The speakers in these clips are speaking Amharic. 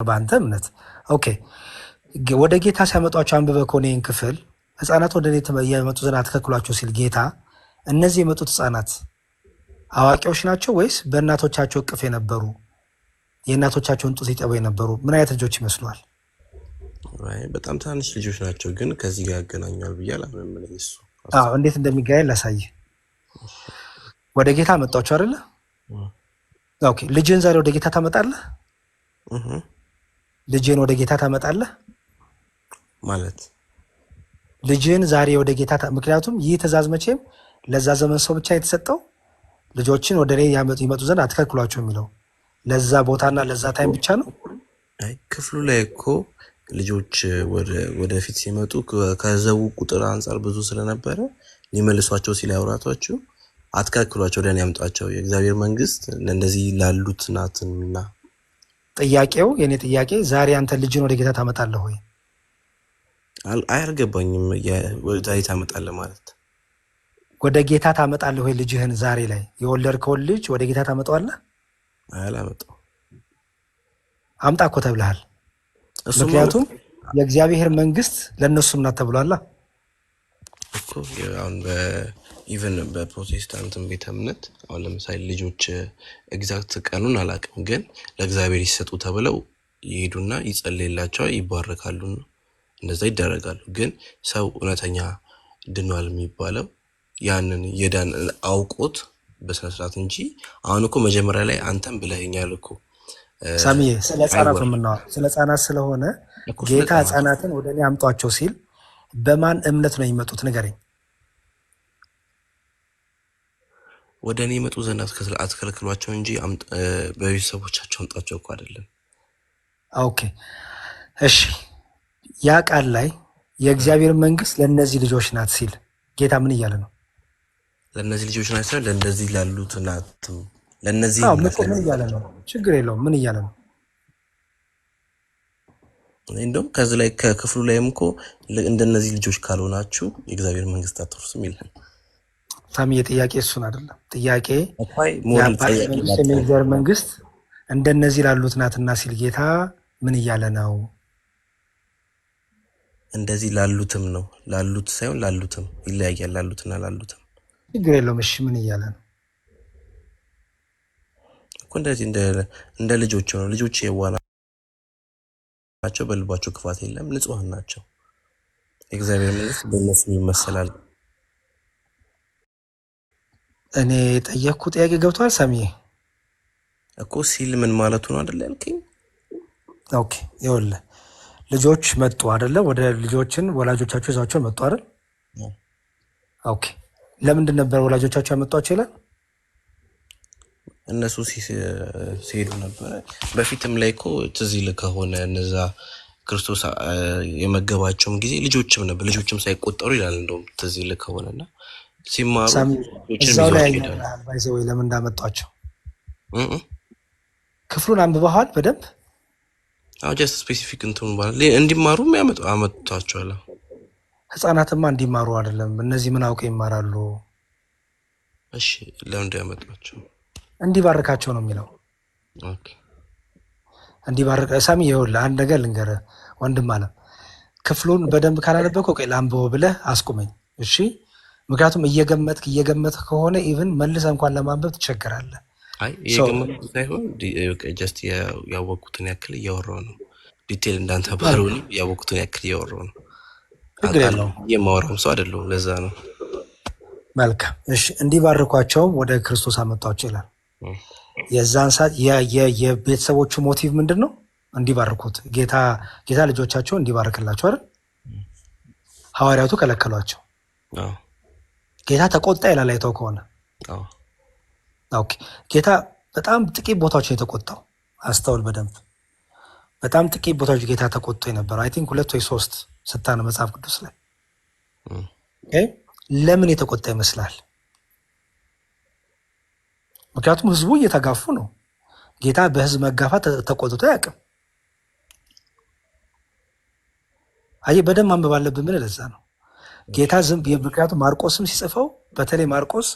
በአንተ እምነት ኦኬ። ወደ ጌታ ሲያመጧቸው አንብበህ ከሆነ ይህን ክፍል ህፃናት ወደ እኔ የመጡ ዘንድ አትከልክሏቸው ሲል ጌታ እነዚህ የመጡት ህፃናት አዋቂዎች ናቸው ወይስ በእናቶቻቸው እቅፍ የነበሩ የእናቶቻቸውን ጡት ይጠቡ የነበሩ ምን አይነት ልጆች ይመስሏል? በጣም ትናንሽ ልጆች ናቸው፣ ግን ከዚህ ጋር ያገናኛል ብዬ አላምንም። እሱ እንዴት እንደሚጋየል ላሳይ። ወደ ጌታ መጣችሁ አይደለ? ኦኬ። ልጅህን ዛሬ ወደ ጌታ ታመጣለህ? ልጅህን ወደ ጌታ ታመጣለህ ማለት ልጅህን ዛሬ ወደ ጌታ ምክንያቱም ይህ ትእዛዝ መቼም ለዛ ዘመን ሰው ብቻ የተሰጠው ልጆችን ወደ እኔ ይመጡ ዘንድ አትከልክሏቸው የሚለው ለዛ ቦታና ለዛ ታይም ብቻ ነው። ክፍሉ ላይ እኮ ልጆች ወደፊት ሲመጡ ከዘው ቁጥር አንጻር ብዙ ስለነበረ ሊመልሷቸው ሲል ያወራቷቸው አትከልክሏቸው ወደ እኔ ያምጧቸው የእግዚአብሔር መንግስት እንደዚህ ላሉት ናትና። ጥያቄው የኔ ጥያቄ ዛሬ አንተ ልጅን ወደ ጌታ ታመጣለህ ወይ? አያርገባኝም። ወደ ጌታ ታመጣለህ ማለት ወደ ጌታ ታመጣለህ ወይ? ልጅህን ዛሬ ላይ የወለድከውን ልጅ ወደ ጌታ ታመጣዋለህ? አላመጣው። አምጣ እኮ ተብለሃል። ምክንያቱም የእግዚአብሔር መንግስት ለእነሱም ናት ተብሏላ እኮ። አሁን ኢቨን በፕሮቴስታንትም ቤተ እምነት አሁን ለምሳሌ ልጆች ኤግዛክት ቀኑን አላውቅም፣ ግን ለእግዚአብሔር ይሰጡ ተብለው ይሄዱና ይጸልይላቸዋል፣ ይባረካሉ፣ እንደዛ ይደረጋሉ። ግን ሰው እውነተኛ ድኗል የሚባለው ያንን የዳን አውቆት በስነስርዓት እንጂ አሁን እኮ መጀመሪያ ላይ አንተም ብለኸኛል እኮ ሳሚዬ፣ ስለ ህጻናት ነው የምናወራው። ስለ ህጻናት ስለሆነ ጌታ ህጻናትን ወደ እኔ አምጧቸው ሲል በማን እምነት ነው የሚመጡት ንገረኝ። ወደ እኔ የመጡ ዘንድ አትከልክሏቸው እንጂ በቤተሰቦቻቸው አምጣቸው እኮ አይደለም። ኦኬ እሺ፣ ያ ቃል ላይ የእግዚአብሔር መንግስት ለእነዚህ ልጆች ናት ሲል ጌታ ምን እያለ ነው? ለእነዚህ ልጆች ናት ሲል ለእንደዚህ ላሉት ናት። ለእነዚህ ምን እያለ ነው? ችግር የለውም። ምን እያለ ነው? እንደውም ከዚህ ላይ ከክፍሉ ላይም እኮ እንደነዚህ ልጆች ካልሆናችሁ የእግዚአብሔር መንግስት አትወርሱም ይላል። ሳሚ የጥያቄ እሱን አይደለም። ጥያቄ የእግዚአብሔር መንግስት እንደነዚህ ላሉት ናትና ሲል ጌታ ምን እያለ ነው? እንደዚህ ላሉትም ነው። ላሉት ሳይሆን ላሉትም ይለያያል። ላሉትና ላሉትም ችግር የለውም። እሺ ምን እያለ ነው እኮ? እንደዚህ እንደ ልጆች ነው። ልጆች የዋህ ናቸው፣ በልባቸው ክፋት የለም፣ ንጹሃን ናቸው። የእግዚአብሔር መንግስት በእነሱ ይመሰላል። እኔ ጠየቅኩ ጥያቄ ገብቷል ሳሚዬ? እኮ ሲል ምን ማለቱ ነው አይደል ያልከኝ? ኦኬ ይኸውልህ ልጆች መጡ አይደለ? ወደ ልጆችን ወላጆቻቸው ይዟቸው መጡ አይደል? ኦኬ ለምንድን ነበር ወላጆቻቸው ያመጧቸው ይላል? እነሱ ሲሄዱ ነበረ። በፊትም ላይ እኮ ትዝ ይልህ ከሆነ እነዛ ክርስቶስ የመገባቸውም ጊዜ ልጆችም ነበር፣ ልጆችም ሳይቆጠሩ ይላል። እንደውም ትዝ ይልህ ከሆነና ሲማሩ እዛው ላይ ወይ ለምን እንዳመጧቸው ክፍሉን አንብበዋል በደንብ? አዎ ጀስት ስፔሲፊክ እንትን ባለ እንዲማሩም አመጣቸዋል። ህፃናትማ እንዲማሩ አይደለም። እነዚህ ምን አውቀው ይማራሉ? እሺ ለምን ያመጣቸው? እንዲባርካቸው ነው የሚለው። ኦኬ እንዲባርክ ሳሚ ይኸውልህ አንድ ነገር ልንገርህ ወንድም አለም፣ ክፍሉን በደንብ ካላነበብከው ቆይ ላንብበው ብለህ አስቁመኝ እሺ? ምክንያቱም እየገመትክ ከሆነ ኢቭን መልሰህ እንኳን ለማንበብ ትቸገራለህ። አይ እየገመትኩ ሳይሆን ጀስት ያወቅኩትን ያክል እያወራሁ ነው። ዲቴል እንዳንተ ባልሆን ያወቅኩትን ያክል እያወራሁ ነው። ችግር የለውም። የማወራውም ሰው አይደለሁም፣ ለዛ ነው። መልካም እሺ። እንዲባርኳቸውም ወደ ክርስቶስ አመጣቸው ይላል። የዛን ሰዓት የቤተሰቦቹ ሞቲቭ ምንድን ነው? እንዲባርኩት ጌታ ልጆቻቸው እንዲባርክላቸው አይደል? ሐዋርያቱ ከለከሏቸው። ጌታ ተቆጣ ይላል። አይተው ከሆነ ኦኬ ጌታ በጣም ጥቂት ቦታዎች ነው የተቆጣው። አስተውል በደንብ። በጣም ጥቂት ቦታዎች ጌታ ተቆጥቶ የነበረው አይ ቲንክ 2 ወይ 3 ስታነ መጽሐፍ ቅዱስ ላይ ለምን የተቆጣ ይመስላል? ምክንያቱም ህዝቡ እየተጋፉ ነው። ጌታ በህዝብ መጋፋት ተቆጥቶ አያውቅም። አይ በደንብ ማንበብ አለብን ምን ለዛ ነው ጌታ ምክንያቱም ማርቆስም ሲጽፈው በተለይ ማርቆስ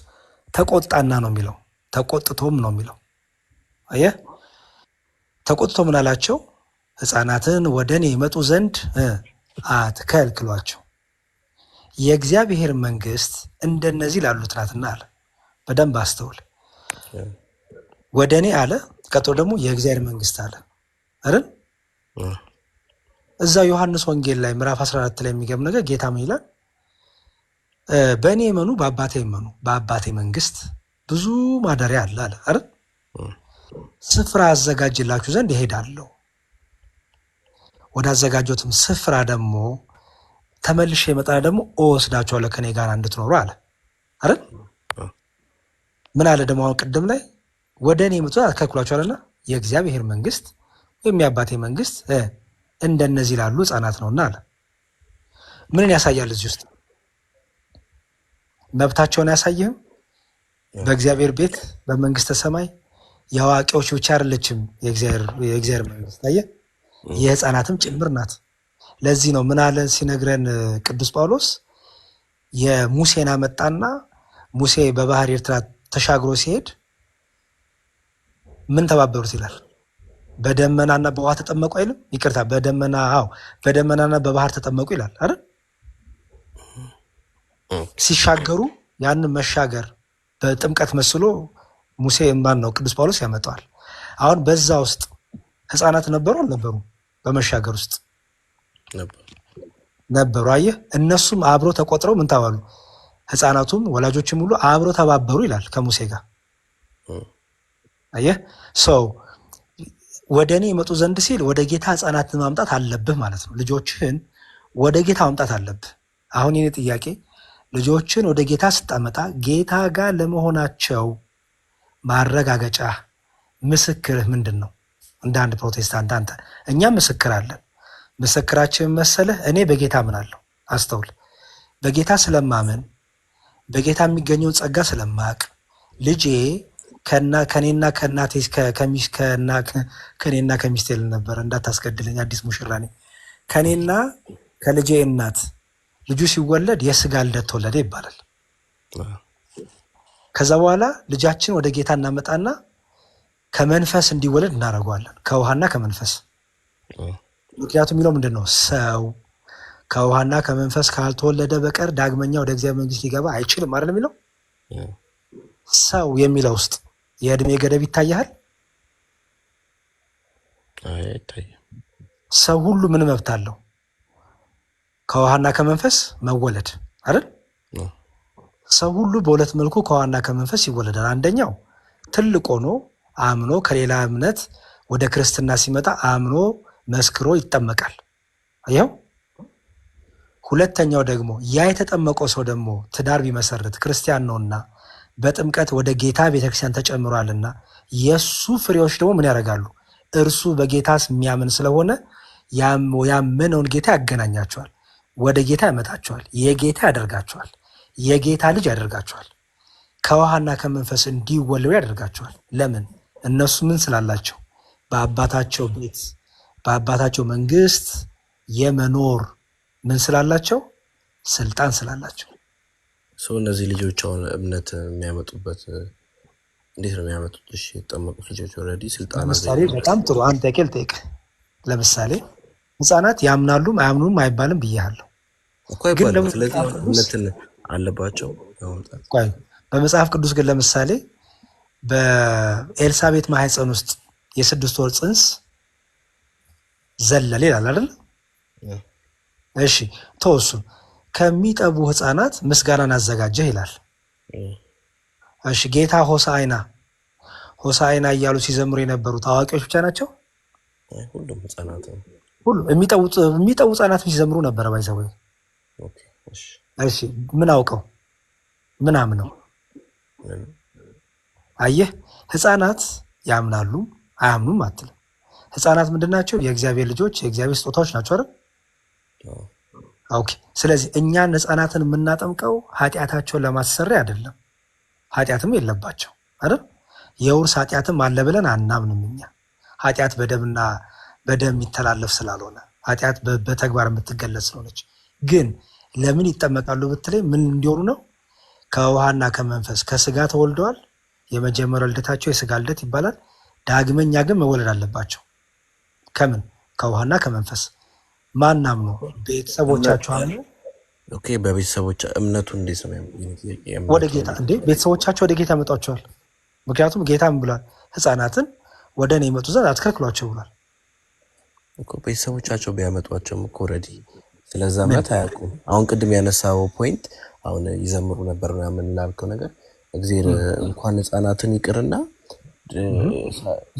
ተቆጣና ነው የሚለው፣ ተቆጥቶም ነው የሚለው። አየህ ተቆጥቶ ምን አላቸው? ሕፃናትን ወደ እኔ ይመጡ ዘንድ አትከልክሏቸው፣ የእግዚአብሔር መንግስት እንደነዚህ ላሉት ናትና አለ። በደንብ አስተውል። ወደ እኔ አለ፣ ቀጥሎ ደግሞ የእግዚአብሔር መንግስት አለ አይደል? እዛ ዮሐንስ ወንጌል ላይ ምዕራፍ 14 ላይ የሚገርም ነገር ጌታ ምን ይላል? በእኔ እመኑ በአባቴ እመኑ፣ በአባቴ መንግስት ብዙ ማደሪያ አለ አለ አይደል? ስፍራ አዘጋጅላችሁ ዘንድ እሄዳለሁ፣ ወደ አዘጋጆትም ስፍራ ደግሞ ተመልሼ የመጣ ደግሞ እወስዳችኋለሁ ከኔ ጋር እንድትኖሩ አለ አይደል? ምን አለ ደግሞ አሁን ቅድም ላይ ወደ እኔ የመጡ አትከልክሏቸዋልና የእግዚአብሔር መንግስት ወይም የአባቴ መንግስት እንደነዚህ ላሉ ህፃናት ነውና አለ። ምንን ያሳያል? እዚህ ውስጥ መብታቸውን አያሳይህም? በእግዚአብሔር ቤት በመንግስተ ሰማይ የአዋቂዎች ብቻ አይደለችም የእግዚአብሔር መንግስት፣ አየህ፣ የህፃናትም ጭምር ናት። ለዚህ ነው ምን አለ ሲነግረን ቅዱስ ጳውሎስ የሙሴን አመጣና ሙሴ በባህር ኤርትራ ተሻግሮ ሲሄድ ምን ተባበሩት ይላል? በደመናና በውሃ ተጠመቁ አይልም? ይቅርታ፣ በደመናና በባህር ተጠመቁ ይላል አይደል? ሲሻገሩ ያንን መሻገር በጥምቀት መስሎ ሙሴ ማን ነው ቅዱስ ጳውሎስ ያመጣዋል። አሁን በዛ ውስጥ ህፃናት ነበሩ አልነበሩ? በመሻገር ውስጥ ነበሩ። አየህ፣ እነሱም አብሮ ተቆጥረው ምን ተባሉ? ህፃናቱም ወላጆችም ሁሉ አብሮ ተባበሩ ይላል ከሙሴ ጋር። አየህ፣ ሰው ወደ እኔ ይመጡ ዘንድ ሲል ወደ ጌታ ህፃናትን ማምጣት አለብህ ማለት ነው። ልጆችህን ወደ ጌታ ማምጣት አለብህ። አሁን የኔ ጥያቄ ልጆችን ወደ ጌታ ስታመጣ ጌታ ጋር ለመሆናቸው ማረጋገጫ ምስክርህ ምንድን ነው? እንደ አንድ ፕሮቴስታንት አንተ፣ እኛም ምስክር አለን። ምስክራችን መሰለህ? እኔ በጌታ አምናለሁ። አስተውል። በጌታ ስለማምን በጌታ የሚገኘውን ጸጋ ስለማቅ ልጄ ከኔና ከእናቴ ከኔና ከሚስቴ ልነበረ እንዳታስገድለኝ፣ አዲስ ሙሽራ ነኝ። ከኔና ከልጄ እናት ልጁ ሲወለድ የስጋ ልደት ተወለደ ይባላል። ከዛ በኋላ ልጃችን ወደ ጌታ እናመጣና ከመንፈስ እንዲወለድ እናደርገዋለን፣ ከውሃና ከመንፈስ። ምክንያቱም የሚለው ምንድን ነው? ሰው ከውሃና ከመንፈስ ካልተወለደ በቀር ዳግመኛ ወደ እግዚአብሔር መንግስት ሊገባ አይችልም አይደል የሚለው። ሰው የሚለው ውስጥ የእድሜ ገደብ ይታያል? ሰው ሁሉ ምን መብት አለው? ከውሃና ከመንፈስ መወለድ አይደል? ሰው ሁሉ በሁለት መልኩ ከውሃና ከመንፈስ ይወለዳል። አንደኛው ትልቅ ሆኖ አምኖ ከሌላ እምነት ወደ ክርስትና ሲመጣ አምኖ መስክሮ ይጠመቃል። አየው። ሁለተኛው ደግሞ ያ የተጠመቀው ሰው ደግሞ ትዳር ቢመሰርት ክርስቲያን ነውና በጥምቀት ወደ ጌታ ቤተክርስቲያን ተጨምሯልና የእሱ ፍሬዎች ደግሞ ምን ያደርጋሉ? እርሱ በጌታ የሚያምን ስለሆነ ያመነውን ጌታ ያገናኛቸዋል፣ ወደ ጌታ ያመጣቸዋል፣ የጌታ ያደርጋቸዋል፣ የጌታ ልጅ ያደርጋቸዋል፣ ከውሃና ከመንፈስ እንዲወለዱ ያደርጋቸዋል። ለምን? እነሱ ምን ስላላቸው? በአባታቸው ቤት በአባታቸው መንግስት የመኖር ምን ስላላቸው? ስልጣን ስላላቸው። ሰው እነዚህ ልጆች አሁን እምነት የሚያመጡበት እንዴት ነው የሚያመጡት? እሺ፣ የተጠመቁት ልጆች ኦልሬዲ ስልጣን ለምሳሌ በጣም ጥሩ አንድ ጥያቄ ልጠይቅ። ለምሳሌ ህፃናት ያምናሉም አያምኑም አይባልም ብያለሁ እኮ አይባልም። ስለዚህ እምነትን አለባቸው ያመጣል። በመጽሐፍ ቅዱስ ግን ለምሳሌ በኤልሳቤት ማህፀን ውስጥ የ6 ወር ጽንስ ዘለለ ይላል አይደል? እሺ ተወሱ ከሚጠቡ ህፃናት ምስጋናን አዘጋጀህ ይላል። እሺ ጌታ ሆሳዕና እያሉ ሲዘምሩ የነበሩት አዋቂዎች ብቻ ናቸው? ሁሉም ህፃናት ሁሉም የሚጠቡ ህፃናት ሲዘምሩ ነበረ ባይዘው። እሺ ምን አውቀው ምን አምነው? አየህ ህፃናት ያምናሉ አያምኑም አትልም። ህፃናት ምንድናቸው? የእግዚአብሔር ልጆች የእግዚአብሔር ስጦታዎች ናቸው አይደል? ኦኬ። ስለዚህ እኛን ህፃናትን የምናጠምቀው ኃጢአታቸውን ለማሰሪያ አይደለም። ኃጢአትም የለባቸው አይደል? የውርስ ኃጢአትም አለ ብለን አናምንም። እኛ ኃጢአት በደም የሚተላለፍ ስላልሆነ ኃጢአት በተግባር የምትገለጽ ስለሆነች። ግን ለምን ይጠመቃሉ ብትለኝ ምን እንዲሆኑ ነው? ከውሃና ከመንፈስ ከስጋ ተወልደዋል። የመጀመሪያው ልደታቸው የስጋ ልደት ይባላል። ዳግመኛ ግን መወለድ አለባቸው። ከምን? ከውሃና ከመንፈስ ማን አምኖ? ቤተሰቦቻቸው አምኖ። ኦኬ በቤተሰቦች እምነቱ እንዴት ነው ወደ ጌታ እንዴ ቤተሰቦቻቸው ወደ ጌታ ያመጧቸዋል። ምክንያቱም ጌታ ምን ብሏል? ሕፃናትን ወደ እኔ ይመጡ ዘንድ አትከልክሏቸው ብሏል እኮ። ቤተሰቦቻቸው ቢያመጧቸውም እኮ ኦልሬዲ ስለዛ እምነት አያውቁም። አሁን ቅድም ያነሳው ፖይንት አሁን ይዘምሩ ነበር ምናምን ላልከው ነገር እግዚአብሔር እንኳን ሕፃናትን ይቅርና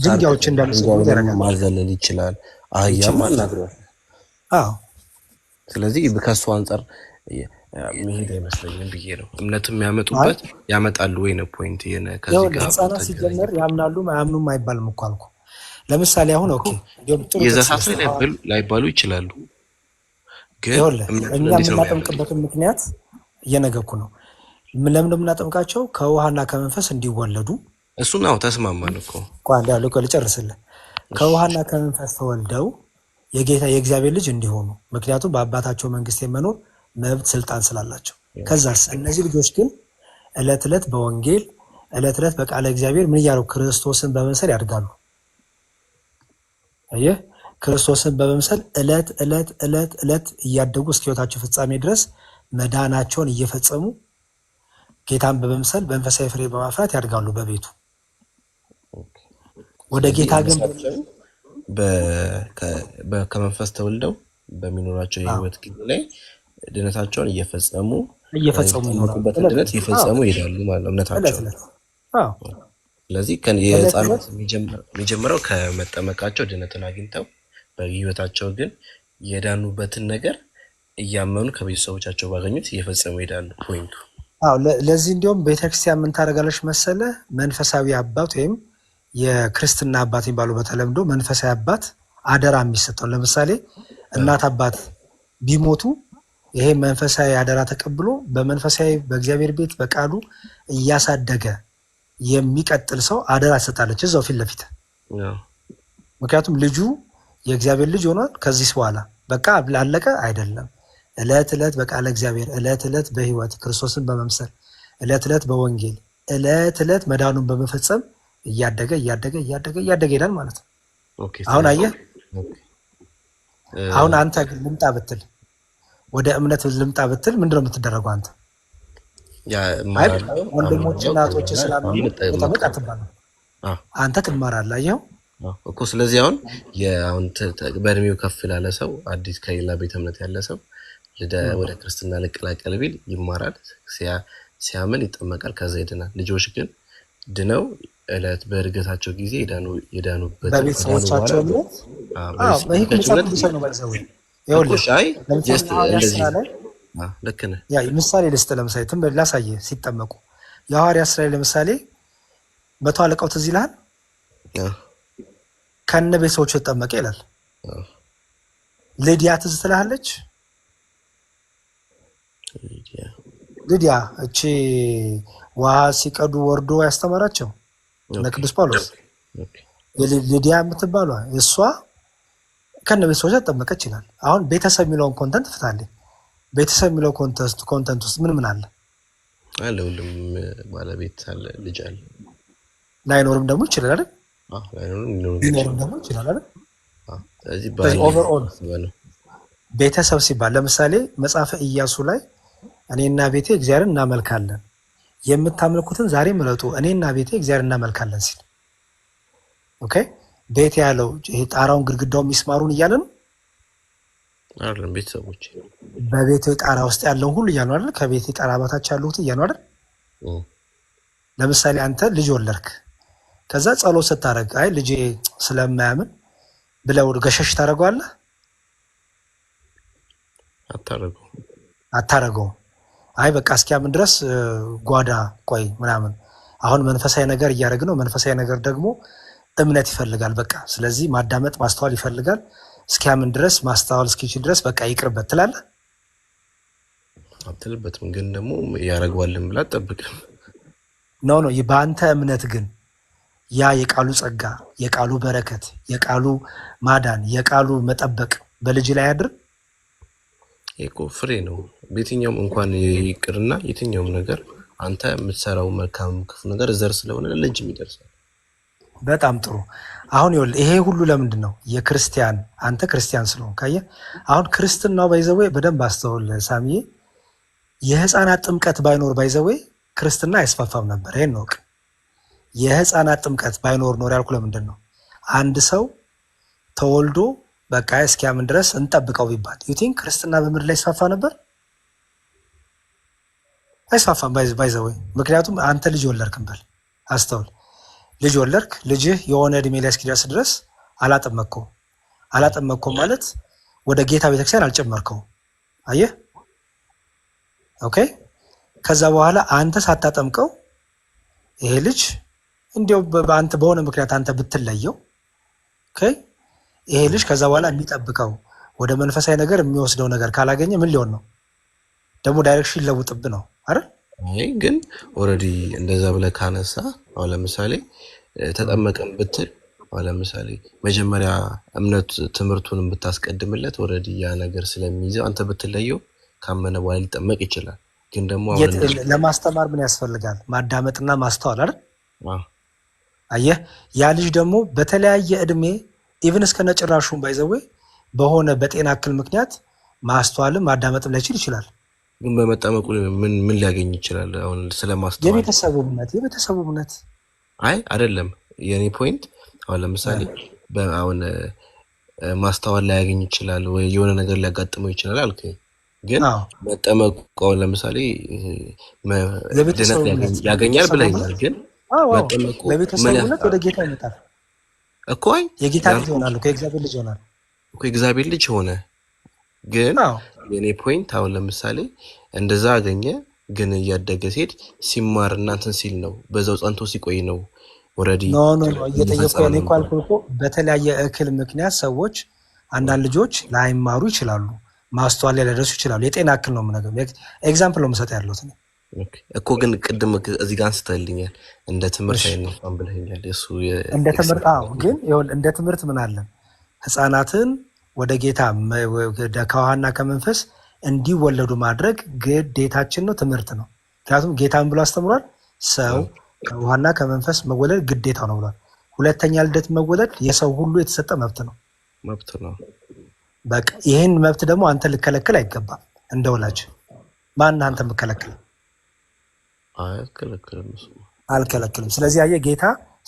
ድንጋዮች ማዘለል ይችላል። አህያም አናግሯል። ስለዚህ ከሱ አንጻር መሄድ አይመስለኝም ብዬ ነው። እምነትም ያመጡበት ያመጣሉ ወይ ነው ፖይንት። ከዚህ ጋር ሕፃናት ሲጀመር ያምናሉ አያምኑም አይባልም እኮ አልኩ። ለምሳሌ አሁን ኦኬ የዘሳት ላይባሉ ይችላሉ፣ ግን እኛ የምናጠምቅበትን ምክንያት እየነገርኩ ነው። ለምን እንደምናጠምቃቸው ከውሃና ከመንፈስ እንዲወለዱ። እሱን አዎ ተስማማን እኮ እንዳለ ልጨርስልህ። ከውሃና ከመንፈስ ተወልደው የጌታ የእግዚአብሔር ልጅ እንዲሆኑ፣ ምክንያቱም በአባታቸው መንግስት የመኖር መብት ስልጣን ስላላቸው። ከዛስ እነዚህ ልጆች ግን ዕለት ዕለት በወንጌል ዕለት ዕለት በቃለ እግዚአብሔር ምን እያሉ ክርስቶስን በመምሰል ያድጋሉ። አየህ፣ ክርስቶስን በመምሰል ዕለት ዕለት ዕለት ዕለት እያደጉ እስከ ሕይወታቸው ፍጻሜ ድረስ መዳናቸውን እየፈጸሙ ጌታን በመምሰል መንፈሳዊ ፍሬ በማፍራት ያድጋሉ በቤቱ። ወደ ጌታ ግን ከመንፈስ ተወልደው በሚኖራቸው የህይወት ጊዜ ላይ ድነታቸውን እየፈጸሙ ድነት እየፈጸሙ ይሄዳሉ ማለት ነው እምነታቸው። ስለዚህ የህፃናት የሚጀምረው ከመጠመቃቸው ድነትን አግኝተው በህይወታቸው ግን የዳኑበትን ነገር እያመኑ ከቤተሰቦቻቸው ባገኙት እየፈጸሙ ይሄዳሉ ፖይንቱ። ለዚህ እንዲሁም ቤተክርስቲያን ምን ታደርጋለች መሰለ? መንፈሳዊ አባት ወይም የክርስትና አባት የሚባሉ በተለምዶ መንፈሳዊ አባት አደራ የሚሰጠው። ለምሳሌ እናት አባት ቢሞቱ ይሄ መንፈሳዊ አደራ ተቀብሎ በመንፈሳዊ በእግዚአብሔር ቤት በቃሉ እያሳደገ የሚቀጥል ሰው አደራ ትሰጣለች እዛው ፊት ለፊት። ምክንያቱም ልጁ የእግዚአብሔር ልጅ ሆኗል። ከዚህ በኋላ በቃ ላለቀ አይደለም። ዕለት ዕለት በቃለ እግዚአብሔር፣ ዕለት ዕለት በህይወት ክርስቶስን በመምሰል፣ ዕለት ዕለት በወንጌል፣ ዕለት ዕለት መዳኑን በመፈጸም እያደገ እያደገ እያደገ እያደገ ይሄዳል ማለት ነው። አሁን አየህ፣ አሁን አንተ ግን ልምጣ ብትል ወደ እምነት ልምጣ ብትል ምንድን ነው የምትደረገው? አንተ ወንድሞች እናቶች ስላሉ ተጠመቅ አትባልም፣ አንተ ትማራለህ። አየኸው እኮ። ስለዚህ አሁን በእድሜው ከፍ ላለ ሰው አዲስ ከሌላ ቤተ እምነት ያለ ሰው ወደ ክርስትና ልቀላቀል ቢል ይማራል፣ ሲያምን ይጠመቃል፣ ከዛ ይድናል። ልጆች ግን ድነው እለት በእድገታቸው ጊዜ የዳኑበት በቤተሰቦቻቸው ምሳሌ ልስጥ። ለምሳሌ ትምህርት ላሳየህ። ሲጠመቁ የሐዋርያት ሥራ ለምሳሌ 100 አለቃው ትዝ ይልሃል? ከነ ቤተሰቦቹ ተጠመቀ ይላል። ልድያ ትዝ ትልሃለች? ልድያ እቺ ውሃ ሲቀዱ ወርዶ ያስተማራቸው እነ ቅዱስ ጳውሎስ ልድያ የምትባሏ እሷ ከነ ቤተሰቦቿ ተጠመቀች ይላል። አሁን ቤተሰብ የሚለውን ኮንተንት ፍታልኝ። ቤተሰብ የሚለው ኮንተንት ውስጥ ምን አለ? ሁሉም ባለቤት አለ፣ ልጅ አለ። ላይኖርም ደግሞ ይችላል አይደል? ሊኖርም ደግሞ ይችላል አይደል? ኦቨርኦል ቤተሰብ ሲባል ለምሳሌ መጽሐፈ ኢያሱ ላይ እኔና ቤቴ እግዚአብሔርን እናመልካለን፣ የምታመልኩትን ዛሬ ምረጡ፣ እኔና ቤቴ እግዚአብሔርን እናመልካለን ሲል ኦኬ። ቤት ያለው ይሄ ጣራውን ግድግዳውን ሚስማሩን እያለ ነው አይደል? ቤተሰቦች በቤት ጣራ ውስጥ ያለውን ሁሉ እያሉ አይደል? ከቤት ጣራ በታች ያሉት እያሉ አይደል? ለምሳሌ አንተ ልጅ ወለድክ፣ ከዛ ጸሎት ስታደርግ አይ ልጄ ስለማያምን ብለው ገሸሽ ታደርገዋለህ? አታረገው። አይ በቃ እስኪያምን ድረስ ጓዳ ቆይ ምናምን። አሁን መንፈሳዊ ነገር እያደረግን ነው። መንፈሳዊ ነገር ደግሞ እምነት ይፈልጋል። በቃ ስለዚህ ማዳመጥ ማስተዋል ይፈልጋል። እስኪያምን ድረስ ማስተዋል እስኪችል ድረስ በቃ ይቅርበት ትላለህ? አትልበትም። ግን ደግሞ ያረግዋልን ብላ አትጠብቅም። ኖ በአንተ እምነት ግን ያ የቃሉ ጸጋ፣ የቃሉ በረከት፣ የቃሉ ማዳን፣ የቃሉ መጠበቅ በልጅ ላይ ያድር። እኮ ፍሬ ነው። በየትኛውም እንኳን ይቅርና የትኛውም ነገር አንተ የምትሰራው መልካም ክፉ ነገር ዘር ስለሆነ ለልጅም ይደርሳል። በጣም ጥሩ። አሁን ይኸውልህ ይሄ ሁሉ ለምንድን ነው የክርስቲያን አንተ ክርስቲያን ስለሆንክ ካየህ አሁን ክርስትናው ባይዘዌ በደንብ አስተውል ሳሚዬ የህፃናት ጥምቀት ባይኖር ባይዘዌ ክርስትና አይስፋፋም ነበር። ይሄን ነው የህፃናት ጥምቀት ባይኖር ኖር ያልኩ ለምንድን ነው አንድ ሰው ተወልዶ በቃ እስኪያምን ድረስ እንጠብቀው ቢባል ዩ ቲንክ ክርስትና በምድር ላይ ይስፋፋ ነበር? አይስፋፋም ባይዘዌ። ምክንያቱም አንተ ልጅ ወለድክ እንበል አስተውል ልጅ ወለድክ ልጅህ የሆነ እድሜ ላይ እስኪደርስ ድረስ አላጠመቅከው ማለት ወደ ጌታ ቤተክርስቲያን አልጨመርከው። አየህ ኦኬ። ከዛ በኋላ አንተ ሳታጠምቀው ይሄ ልጅ እንዲያው በአንተ በሆነ ምክንያት አንተ ብትለየው ኦኬ ይሄ ልጅ ከዛ በኋላ የሚጠብቀው ወደ መንፈሳዊ ነገር የሚወስደው ነገር ካላገኘ ምን ሊሆን ነው? ደግሞ ዳይሬክሽን ይለውጥብ ነው አይደል? አይ ግን ኦልሬዲ እንደዛ ብለህ ካነሳ አሁን ለምሳሌ ተጠመቀም ብትል አሁን ለምሳሌ መጀመሪያ እምነት ትምህርቱን ብታስቀድምለት ኦልሬዲ ያ ነገር ስለሚይዘው አንተ ብትለየው ካመነ በኋላ ሊጠመቅ ይችላል። ግን ደግሞ ለማስተማር ምን ያስፈልጋል? ማዳመጥና ማስተዋል አይደል? አየህ ያ ልጅ ደግሞ በተለያየ እድሜ ኢቭን እስከ ነጭራሹን ባይዘዌ በሆነ በጤና እክል ምክንያት ማስተዋልም ማዳመጥም ላይችል ይችላል። ግን በመጠመቁ ምን ሊያገኝ ይችላል? አሁን ስለማስተዋል የቤተሰቡ እምነት አይ አይደለም የኔ ፖይንት። አሁን ለምሳሌ አሁን ማስተዋል ላያገኝ ይችላል ወይ የሆነ ነገር ሊያጋጥመው ይችላል አልከኝ። ግን መጠመቁ አሁን ለምሳሌ ድነት ያገኛል ብለኛል። ግን መጠመቁ ለቤተሰቡ እምነት ወደ ጌታ ይመጣል እኮ አይ የጌታ ልጅ ይሆናል እኮ የእግዚአብሔር ልጅ ይሆናል እኮ የእግዚአብሔር ልጅ ሆነ። ግን የኔ ፖይንት አሁን ለምሳሌ እንደዛ አገኘ ግን እያደገ ሲሄድ ሲማር እናንተን ሲል ነው በዛው ጸንቶ ሲቆይ ነው ኦልሬዲ ኖ እየጠየቁ ያኔ እኮ አልኩህ እኮ በተለያየ እክል ምክንያት ሰዎች አንዳንድ ልጆች ላይማሩ ይችላሉ፣ ማስተዋል ላይ ሊደርሱ ይችላሉ። የጤና እክል ነው የምነግርህ፣ ኤግዛምፕል ነው የምሰጠው ያለሁት እኮ። ግን ቅድም እዚህ ጋር አንስተህልኛል እንደ ትምህርት አይነፋም ብለኸኛል። እሱ እንደ ትምህርት ግን ይኸውልህ እንደ ትምህርት ምን አለ ህፃናትን ወደ ጌታ ከውሃና ከመንፈስ እንዲወለዱ ማድረግ ግዴታችን ነው፣ ትምህርት ነው። ምክንያቱም ጌታን ብሎ አስተምሯል፣ ሰው ከውሃና ከመንፈስ መወለድ ግዴታ ነው ብሏል። ሁለተኛ ልደት መወለድ የሰው ሁሉ የተሰጠ መብት ነው። በቃ ይህን መብት ደግሞ አንተ ልከለክል አይገባም። እንደ ወላጅ ማን አንተ የምከለክል? አልከለክልም። ስለዚህ አየህ ጌታ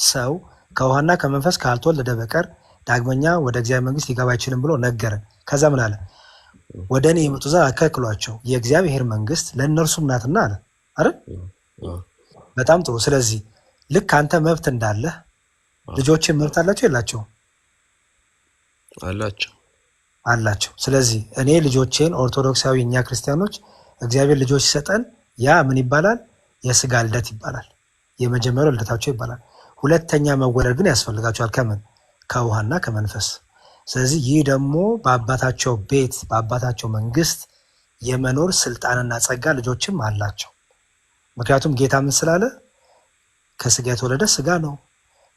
ሰው ከውሃና ከመንፈስ ካልተወለደ በቀር ዳግመኛ ወደ እግዚአብሔር መንግስት ሊገባ አይችልም ብሎ ነገረን። ከዛ ምን አለ? ወደ እኔ የመጡ ዘንድ አትከልክሏቸው የእግዚአብሔር መንግስት ለእነርሱም ናትና አለ አይደል? በጣም ጥሩ። ስለዚህ ልክ አንተ መብት እንዳለህ ልጆችን መብት አላቸው የላቸውም? አላቸው። ስለዚህ እኔ ልጆቼን ኦርቶዶክሳዊ እኛ ክርስቲያኖች እግዚአብሔር ልጆች ሲሰጠን ያ ምን ይባላል? የስጋ ልደት ይባላል። የመጀመሪያው ልደታቸው ይባላል። ሁለተኛ መወለድ ግን ያስፈልጋቸዋል። ከምን? ከውሃና ከመንፈስ። ስለዚህ ይህ ደግሞ በአባታቸው ቤት በአባታቸው መንግስት የመኖር ስልጣንና ጸጋ ልጆችም አላቸው። ምክንያቱም ጌታ ምን ስላለ? ከስጋ የተወለደ ስጋ ነው፣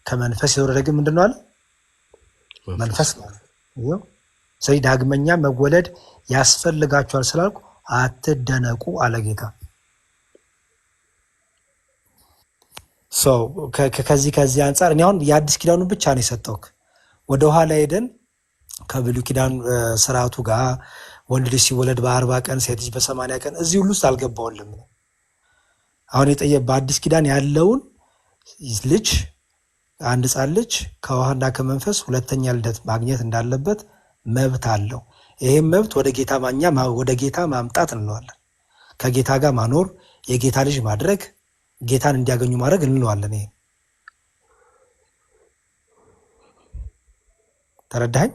ከመንፈስ የተወለደ ግን ምንድን ነው አለ? መንፈስ ነው። ስለዚህ ዳግመኛ መወለድ ያስፈልጋቸዋል ስላልኩ አትደነቁ አለ ጌታ። ከዚህ አንጻር እኔ አሁን የአዲስ ኪዳኑ ብቻ ነው የሰጠውክ። ወደ ኋላ ሄደን ከብሉይ ኪዳን ስርዓቱ ጋር ወንድ ልጅ ሲወለድ በ40 ቀን ሴት ልጅ በ80 ቀን እዚህ ሁሉ ውስጥ አልገባውልም። አሁን በአዲስ ኪዳን ያለውን ልጅ አንድ ሕፃን ልጅ ከውሃና ከመንፈስ ሁለተኛ ልደት ማግኘት እንዳለበት መብት አለው። ይህም መብት ወደ ጌታ ማምጣት እንለዋለን። ከጌታ ጋር ማኖር፣ የጌታ ልጅ ማድረግ፣ ጌታን እንዲያገኙ ማድረግ እንለዋለን። ይሄ ተረዳኸኝ?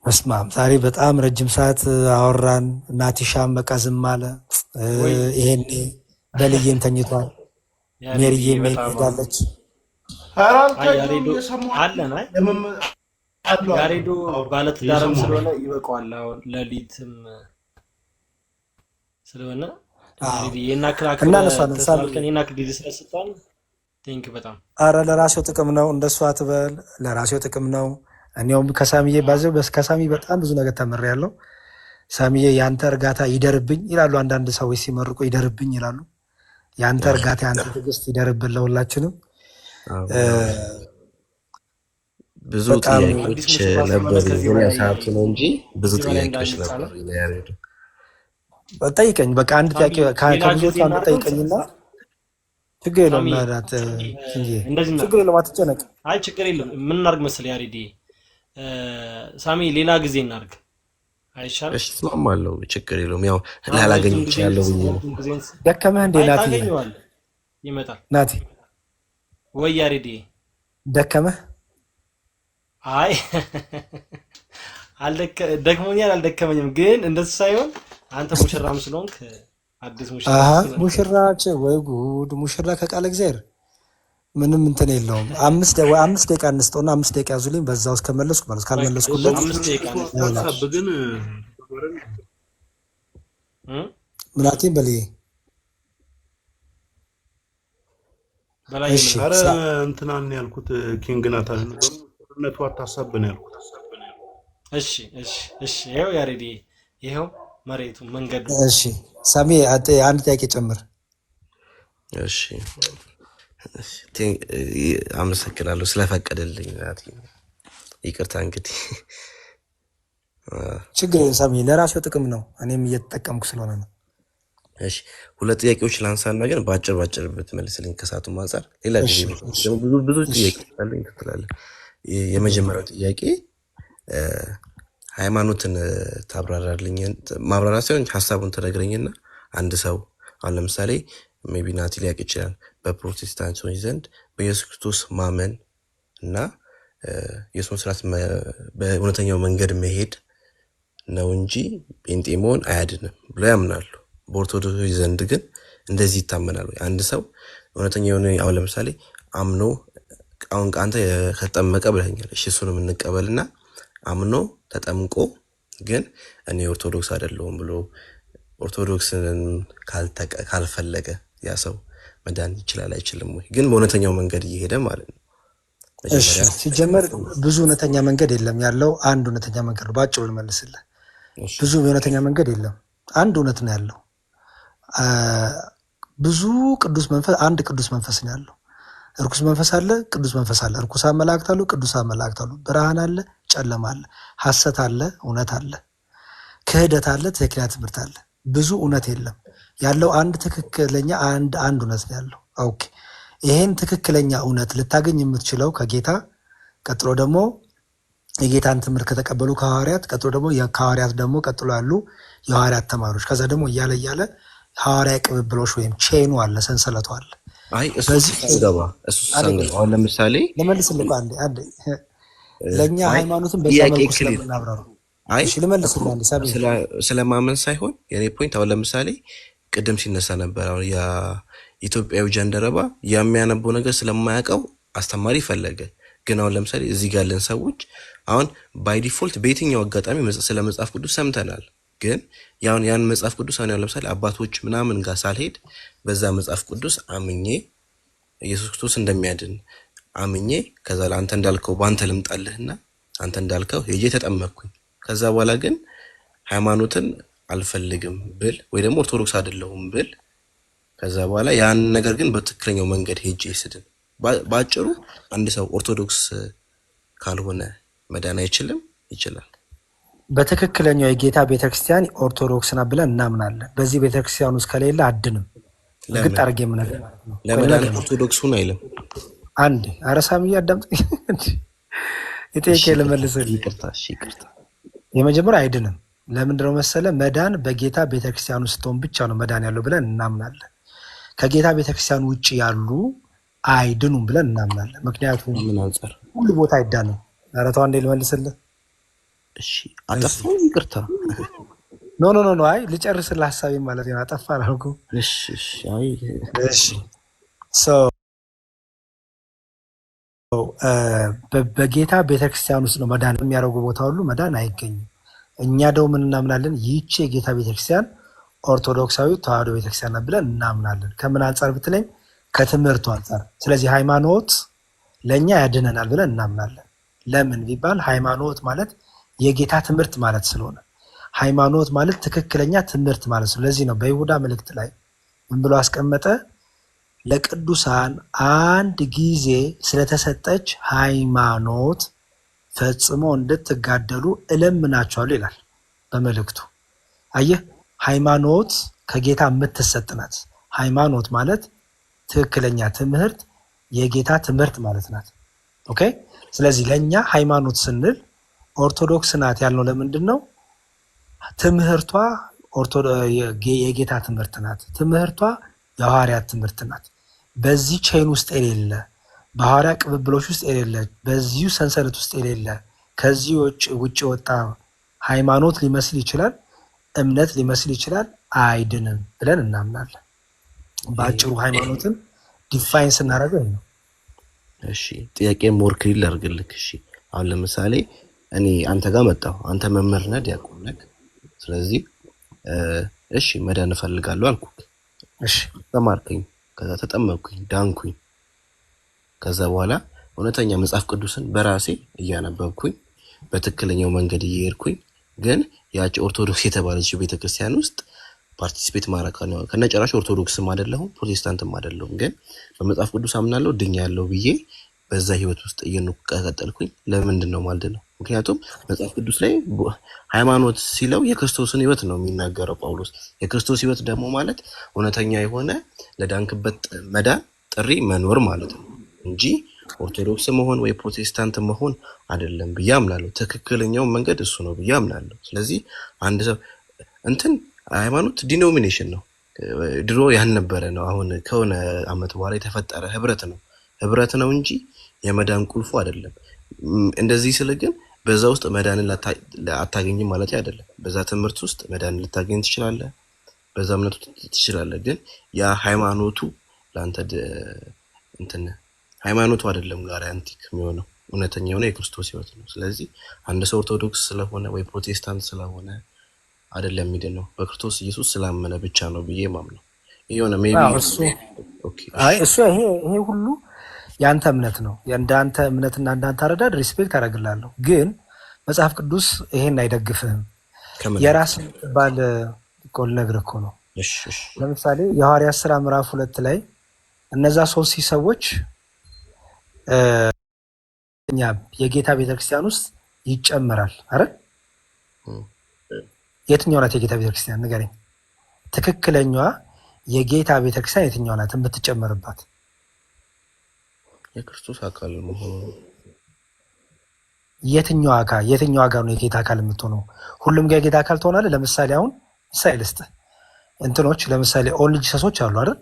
መስማም ዛሬ በጣም ረጅም ሰዓት አወራን። ናቲሻም በቃ ዝም አለ። ይሄኔ በልዬም ተኝቷል። ሜሪዬም ሄዳለች። ያሬዶ ባለትዳርም ስለሆነ ይበቃዋል። አሁን ሌሊትም ስለሆነ አረ ለራሴው ጥቅም ነው፣ እንደሱ አትበል። ለራሴው ጥቅም ነው። እኔውም ከሳሚዬ ከሳሚ በጣም ብዙ ነገር ተምሬያለሁ። ሳሚዬ ያንተ እርጋታ ይደርብኝ ይላሉ አንዳንድ ሰዎች ሲመርቁ፣ ይደርብኝ ይላሉ። ያንተ እርጋታ ያንተ ትዕግስት ይደርብን ለሁላችንም። ብዙ በጣም ጥያቄዎች ነበሩ፣ ግን ሰዓቱ ነው እንጂ ብዙ ጥያቄዎች ነበሩ። ያሬድ ጠይቀኝ። በቃ አንድ ጥያቄ ከብዙዎቹ አንዱ ጠይቀኝና ችግር የለውም። ናዳት ችግር የለውም፣ አትጨነቅ። አይ ችግር የለም። ምን እናድርግ መሰለህ ያሬድ፣ ሳሚ ሌላ ጊዜ እናድርግ አይሻልም? እሺ እስማማለሁ፣ ችግር የለውም። ያው ላላገኝ እችላለሁ ብዬ ነው። ደከመህ እንዴ ናቲ? ይመጣል ናቲ ወይ ያሬድ? ደከመህ? አይ ደክሞኛል አልደከመኝም፣ ግን እንደሱ ሳይሆን አንተ ሙሽራም ስለሆንክ አዲስ ሙሽራች ወይ ጉድ! ሙሽራ ከቃለ እግዚአብሔር ምንም እንትን የለውም። 5 ደቂቃ እንስጠውና 5 ደቂቃ ያዙልኝ። በዛ ውስጥ ከመለስኩ ማለት ካልመለስኩለት ግን ምናቴን በልዬ እሺ አረ እንትናን ያልኩት ኪንግ ናታን በእውነቱ አታሳብን ያልኩት። እሺ እሺ እሺ ይሄው ያሬዲ ይሄው መሬቱ መንገዱ። እሺ ሳሚ አንድ ጥያቄ ጨምር። እሺ አመሰግናለሁ ስለፈቀደልኝ ናቲ። ይቅርታ እንግዲህ ችግር ሳሚ ለራሴው ጥቅም ነው፣ እኔም እየተጠቀምኩ ስለሆነ ነው። እሺ 2 ጥያቄዎች ላንሳና ግን ባጭር ብትመልስልኝ ከሰዓቱም አንፃር ሌላ ጊዜ ብዙ ጥያቄ አለኝ ትላለህ። የመጀመሪያው ጥያቄ ሃይማኖትን ታብራራልኝ፣ ማብራሪያ ሳይሆን ሀሳቡን ተነግረኝና አንድ ሰው አሁን ለምሳሌ ሜቢ ናቲ ሊያውቅ ይችላል። በፕሮቴስታንቶች ዘንድ በኢየሱስ ክርስቶስ ማመን እና የእሱን ስርዓት በእውነተኛው መንገድ መሄድ ነው እንጂ ጴንጤ መሆን አያድንም ብለው ያምናሉ። በኦርቶዶክሶች ዘንድ ግን እንደዚህ ይታመናል። አንድ ሰው እውነተኛ የሆነ አሁን ለምሳሌ አምኖ አሁን አንተ ከተጠመቀ ብለኛል። እሺ እሱንም እንቀበልና አምኖ ተጠምቆ ግን እኔ ኦርቶዶክስ አይደለሁም ብሎ ኦርቶዶክስን ካልፈለገ ያ ሰው መዳን ይችላል አይችልም ወይ? ግን በእውነተኛው መንገድ እየሄደ ማለት ነው። እሺ ሲጀመር ብዙ እውነተኛ መንገድ የለም፣ ያለው አንድ እውነተኛ መንገድ ነው። ባጭሩ ልመልስልህ፣ ብዙ እውነተኛ መንገድ የለም፣ አንድ እውነት ነው ያለው። ብዙ ቅዱስ መንፈስ፣ አንድ ቅዱስ መንፈስ ነው ያለው። እርኩስ መንፈስ አለ፣ ቅዱስ መንፈስ አለ። እርኩሳን መላእክት አሉ፣ ቅዱሳን መላእክት አሉ። ብርሃን አለ፣ ጨለማ አለ። ሐሰት አለ፣ እውነት አለ። ክህደት አለ፣ ትክክለኛ ትምህርት አለ። ብዙ እውነት የለም፣ ያለው አንድ ትክክለኛ አንድ እውነት ነው ያለው። ኦኬ ይሄን ትክክለኛ እውነት ልታገኝ የምትችለው ከጌታ ቀጥሎ ደግሞ የጌታን ትምህርት ከተቀበሉ ከሐዋርያት ቀጥሎ ደግሞ ከሐዋርያት ደግሞ ቀጥሎ ያሉ የሐዋርያት ተማሪዎች ከዛ ደግሞ እያለ ሐዋርያ ቅብብሎች ወይም ቼኑ አለ፣ ሰንሰለቱ አለ። አይ እሱ ሳንገባ አሁን ለምሳሌ ልመልስልህ አንዴ ለእኛ ሃይማኖትን በዛ መልኩ ስለምናብራሩ ስለማመን ሳይሆን የኔ ፖይንት አሁን ለምሳሌ ቅድም ሲነሳ ነበር አሁን የኢትዮጵያዊ ጃንደረባ የሚያነበው ነገር ስለማያውቀው አስተማሪ ፈለገ። ግን አሁን ለምሳሌ እዚህ ጋር ያለን ሰዎች አሁን ባይ ዲፎልት በየትኛው አጋጣሚ ስለ መጽሐፍ ቅዱስ ሰምተናል። ግን ያን መጽሐፍ ቅዱስ አሁን ለምሳሌ አባቶች ምናምን ጋር ሳልሄድ በዛ መጽሐፍ ቅዱስ አምኜ ኢየሱስ ክርስቶስ እንደሚያድን አምኜ ከዛ ለአንተ እንዳልከው በአንተ ልምጣልህና አንተ እንዳልከው ሄጄ ተጠመቅኩኝ። ከዛ በኋላ ግን ሃይማኖትን አልፈልግም ብል ወይ ደግሞ ኦርቶዶክስ አይደለሁም ብል ከዛ በኋላ ያን ነገር ግን በትክክለኛው መንገድ ሄጄ ስድን ባጭሩ አንድ ሰው ኦርቶዶክስ ካልሆነ መዳን አይችልም? ይችላል። በትክክለኛው የጌታ ቤተክርስቲያን ኦርቶዶክስ ናት ብለን እናምናለን። በዚህ ቤተክርስቲያን ውስጥ ከሌለ አድንም ግጥ አድርጌ የምነግርህ ማለት ነው። ለመዳን ኦርቶዶክስ ሁን አይልም። አንድ አረሳም እያዳምጥ የጠየቀኝ ልመልስልህ። ይቅርታ። የመጀመሪያ አይድንም። ለምንድነው መሰለ? መዳን በጌታ ቤተክርስቲያን ውስጥ ስትሆን ብቻ ነው መዳን ያለው ብለን እናምናለን። ከጌታ ቤተክርስቲያን ውጭ ያሉ አይድኑም ብለን እናምናለን። ምክንያቱም ሁሉ ቦታ አይዳንም። ኧረ ተው አንዴ ልመልስልህ። እሺ አጠፋው። ይቅርታ። ኖ አይ ልጨርስልህ ሀሳቤን ማለት ነው። አጠፋ አላልኩም። በጌታ ቤተክርስቲያን ውስጥ ነው መዳን። የሚያደርጉ ቦታ ሁሉ መዳን አይገኝም። እኛ ደግሞ ምን እናምናለን? ይህቺ የጌታ ቤተክርስቲያን ኦርቶዶክሳዊ ተዋህዶ ቤተክርስቲያን ብለን እናምናለን። ከምን አንጻር ብትለኝ ከትምህርቱ አንጻር። ስለዚህ ሃይማኖት ለእኛ ያድነናል ብለን እናምናለን። ለምን ቢባል ሃይማኖት ማለት የጌታ ትምህርት ማለት ስለሆነ፣ ሃይማኖት ማለት ትክክለኛ ትምህርት ማለት ነው። ለዚህ ነው በይሁዳ መልእክት ላይ ምን ብሎ አስቀመጠ? ለቅዱሳን አንድ ጊዜ ስለተሰጠች ሃይማኖት ፈጽሞ እንድትጋደሉ እለምናቸዋለሁ ይላል በመልእክቱ። አየህ፣ ሃይማኖት ከጌታ የምትሰጥ ናት። ሃይማኖት ማለት ትክክለኛ ትምህርት፣ የጌታ ትምህርት ማለት ናት። ኦኬ። ስለዚህ ለእኛ ሃይማኖት ስንል ኦርቶዶክስ ናት ያልነው ለምንድን ነው? ትምህርቷ የጌታ ትምህርት ናት። ትምህርቷ የሐዋርያት ትምህርት ናት። በዚህ ቼን ውስጥ የሌለ፣ በሐዋርያ ቅብብሎች ውስጥ የሌለ፣ በዚሁ ሰንሰለት ውስጥ የሌለ፣ ከዚህ ውጭ ወጣ ሃይማኖት ሊመስል ይችላል፣ እምነት ሊመስል ይችላል፣ አይድንም ብለን እናምናለን። በአጭሩ ሃይማኖትን ዲፋይን ስናደርገው ነው። እሺ ጥያቄ ሞር ክሊር ላድርግልህ። እሺ አሁን ለምሳሌ እኔ አንተ ጋር መጣሁ። አንተ መምህር ነህ፣ ዲያቆን ነህ። ስለዚህ እሺ መዳን እፈልጋለሁ አልኩህ። እሺ ተማርከኝ፣ ከዛ ተጠመቅኩኝ፣ ዳንኩኝ። ከዛ በኋላ እውነተኛ መጽሐፍ ቅዱስን በራሴ እያነበብኩኝ በትክክለኛው መንገድ እየሄድኩኝ፣ ግን ያቺ ኦርቶዶክስ የተባለችው ቤተክርስቲያን ውስጥ ፓርቲሲፔት ማድረግ ነው። ከነጨራሽ ኦርቶዶክስም አይደለሁም ፕሮቴስታንትም አይደለሁም፣ ግን በመጽሐፍ ቅዱስ አምናለሁ ድኛለሁ ብዬ በዛ ህይወት ውስጥ እየቀጠልኩኝ ለምንድን ነው ማለት ነው? ምክንያቱም መጽሐፍ ቅዱስ ላይ ሃይማኖት ሲለው የክርስቶስን ህይወት ነው የሚናገረው ጳውሎስ። የክርስቶስ ህይወት ደግሞ ማለት እውነተኛ የሆነ ለዳንክበት መዳን ጥሪ መኖር ማለት ነው እንጂ ኦርቶዶክስ መሆን ወይ ፕሮቴስታንት መሆን አይደለም ብዬ አምናለሁ። ትክክለኛው መንገድ እሱ ነው ብዬ አምናለሁ። ስለዚህ አንድ ሰው እንትን ሃይማኖት ዲኖሚኔሽን ነው፣ ድሮ ያልነበረ ነው። አሁን ከሆነ አመት በኋላ የተፈጠረ ህብረት ነው እንጂ የመዳን ቁልፉ አይደለም። እንደዚህ ስል ግን በዛ ውስጥ መዳንን አታገኝም ማለት አይደለም። በዛ ትምህርት ውስጥ መዳንን ልታገኝ ትችላለህ፣ በዛ እምነቱ ትችላለህ። ግን ያ ሃይማኖቱ ለአንተ እንትን ሃይማኖቱ አይደለም ጋራንቲክ የሚሆነው እውነተኛ የሆነ የክርስቶስ ህይወት ነው። ስለዚህ አንድ ሰው ኦርቶዶክስ ስለሆነ ወይ ፕሮቴስታንት ስለሆነ አይደለም የሚድነው፣ በክርስቶስ ኢየሱስ ስላመነ ብቻ ነው ብዬ ማምነው። ይሄ ሜቢ ይሄ ሁሉ የአንተ እምነት ነው። እንዳንተ እምነትና እንዳንተ አረዳድ ሪስፔክት አደርግላለሁ። ግን መጽሐፍ ቅዱስ ይሄን አይደግፍህም። የራስ ባል ቆል ነግር እኮ ነው። ለምሳሌ የሐዋርያት ሥራ ምዕራፍ 2 ላይ እነዛ 3 ሰዎች የጌታ ቤተክርስቲያን ውስጥ ይጨመራል አይደል? የትኛው ናት የጌታ ቤተክርስቲያን ንገረኝ። ትክክለኛዋ የጌታ ቤተክርስቲያን የትኛው ናት የምትጨመርባት? የክርስቶስ አካል መሆኑ። የትኛው አካል ነው የጌታ አካል የምትሆነው? ሁሉም ጋር የጌታ አካል ትሆናለህ። ለምሳሌ አሁን ምሳሌ ልስጥህ። እንትኖች ለምሳሌ ኦንሊ ጂሰሶች አሉ አይደል?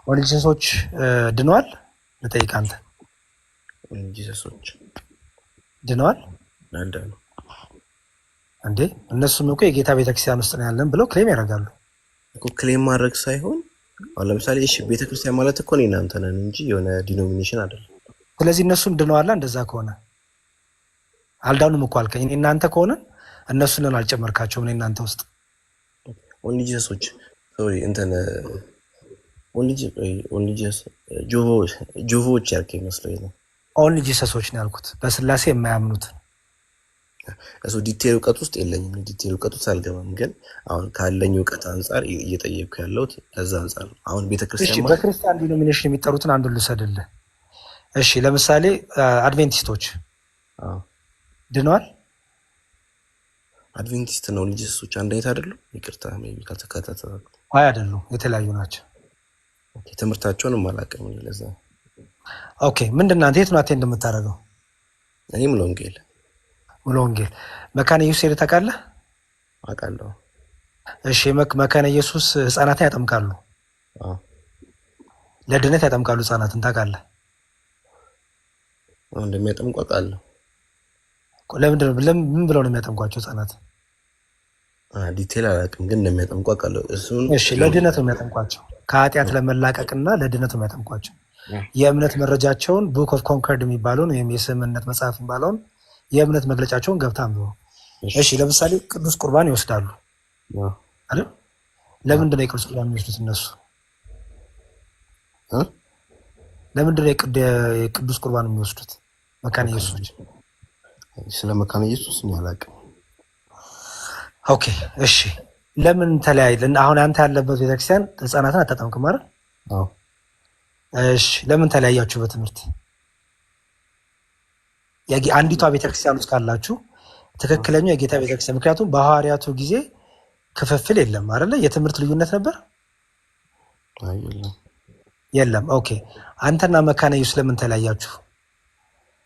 ኦንሊ ጂሰሶች ድነዋል? ልጠይቅህ አንተ። ኦንሊ ጂሰሶች ድነዋል አልዳኑ እንዴ? እነሱም እኮ የጌታ ቤተክርስቲያን ውስጥ ነው ያለን ብለው ክሌም ያደርጋሉ እኮ። ክሌም ማድረግ ሳይሆን አሁን ለምሳሌ እሺ ቤተክርስቲያን ማለት እኮ እኔ እናንተ ነን እንጂ የሆነ ዲኖሚኔሽን አይደለም። ስለዚህ እነሱም ድነዋል። እንደዛ ከሆነ አልዳኑም እኮ አልከኝ። እኔ እናንተ ከሆነ እነሱን አልጨመርካቸውም። እኔ እናንተ ውስጥ ኦንሊ ጂሰሶች ሶሪ እንትን ኦንሊ ጂሰስ ጆቮች ያልከኝ መስሎኝ ነው። ኦንሊ ጂሰሶች ነው ያልኩት፣ በስላሴ የማያምኑት። እሱ ዲቴል እውቀት ውስጥ የለኝም፣ ዲቴል እውቀት ውስጥ አልገባም። ግን አሁን ካለኝ እውቀት አንጻር እየጠየቅኩ ያለሁት ከዛ አንጻር ነው። አሁን ቤተክርስቲያን በክርስቲያን ዲኖሚኔሽን የሚጠሩትን አንዱን ልውሰድልህ። እሺ ለምሳሌ አድቬንቲስቶች ድነዋል? አድቬንቲስት ነው ጂሰሶች አንድ አይነት አይደሉም? ይቅርታ ሜቢ ካልተከታተሉ አይደሉም፣ የተለያዩ ናቸው። ኦኬ ትምህርታቸውንም አላውቅም ለዛ። ኦኬ ምንድን ነው አንተ የት ነው አቴንድ የምታደርገው? እኔ ሙሉ ወንጌል መካነ ኢየሱስ ሄደህ ታውቃለህ? አውቃለሁ። እሺ መካነ ኢየሱስ ህፃናትን ያጠምቃሉ? ለድነት ያጠምቃሉ ህፃናትን ታውቃለህ? እንደሚያጠምቁ አውቃለሁ። ምን ብለው ነው የሚያጠምቋቸው ህፃናት? ዲቴል አላውቅም፣ ግን እንደሚያጠምቁ አውቃለሁ። እሺ ለድነት ነው የሚያጠምቋቸው፣ ከኃጢአት ለመላቀቅና ለድነት ነው የሚያጠምቋቸው። የእምነት መረጃቸውን ቡክ ኦፍ ኮንከርድ የሚባለውን ወይም የስምምነት መጽሐፍ የሚባለውን የእምነት መግለጫቸውን ገብታ አንብበው። እሺ ለምሳሌ ቅዱስ ቁርባን ይወስዳሉ አይደል? ለምንድን ነው የቅዱስ ቁርባን የሚወስዱት እነሱ? ለምንድን ነው የቅዱስ ቁርባን የሚወስዱት መካነ ኢየሱሶች? ስለ መካነ ኢየሱስ እኔ አላውቅም። ኦኬ እሺ ለምን ተለያየ? አሁን አንተ ያለበት ቤተክርስቲያን ህፃናትን አታጠምቅም አይደል? አዎ እሺ ለምን ተለያያችሁ በትምህርት? አንዲቷ ቤተክርስቲያን ውስጥ ካላችሁ ትክክለኛው የጌታ ቤተክርስቲያን፣ ምክንያቱም በሐዋርያቱ ጊዜ ክፍፍል የለም አይደለ? የትምህርት ልዩነት ነበር አይደለም የለም። ኦኬ አንተና መካነ ኢየሱስ ለምን ተለያያችሁ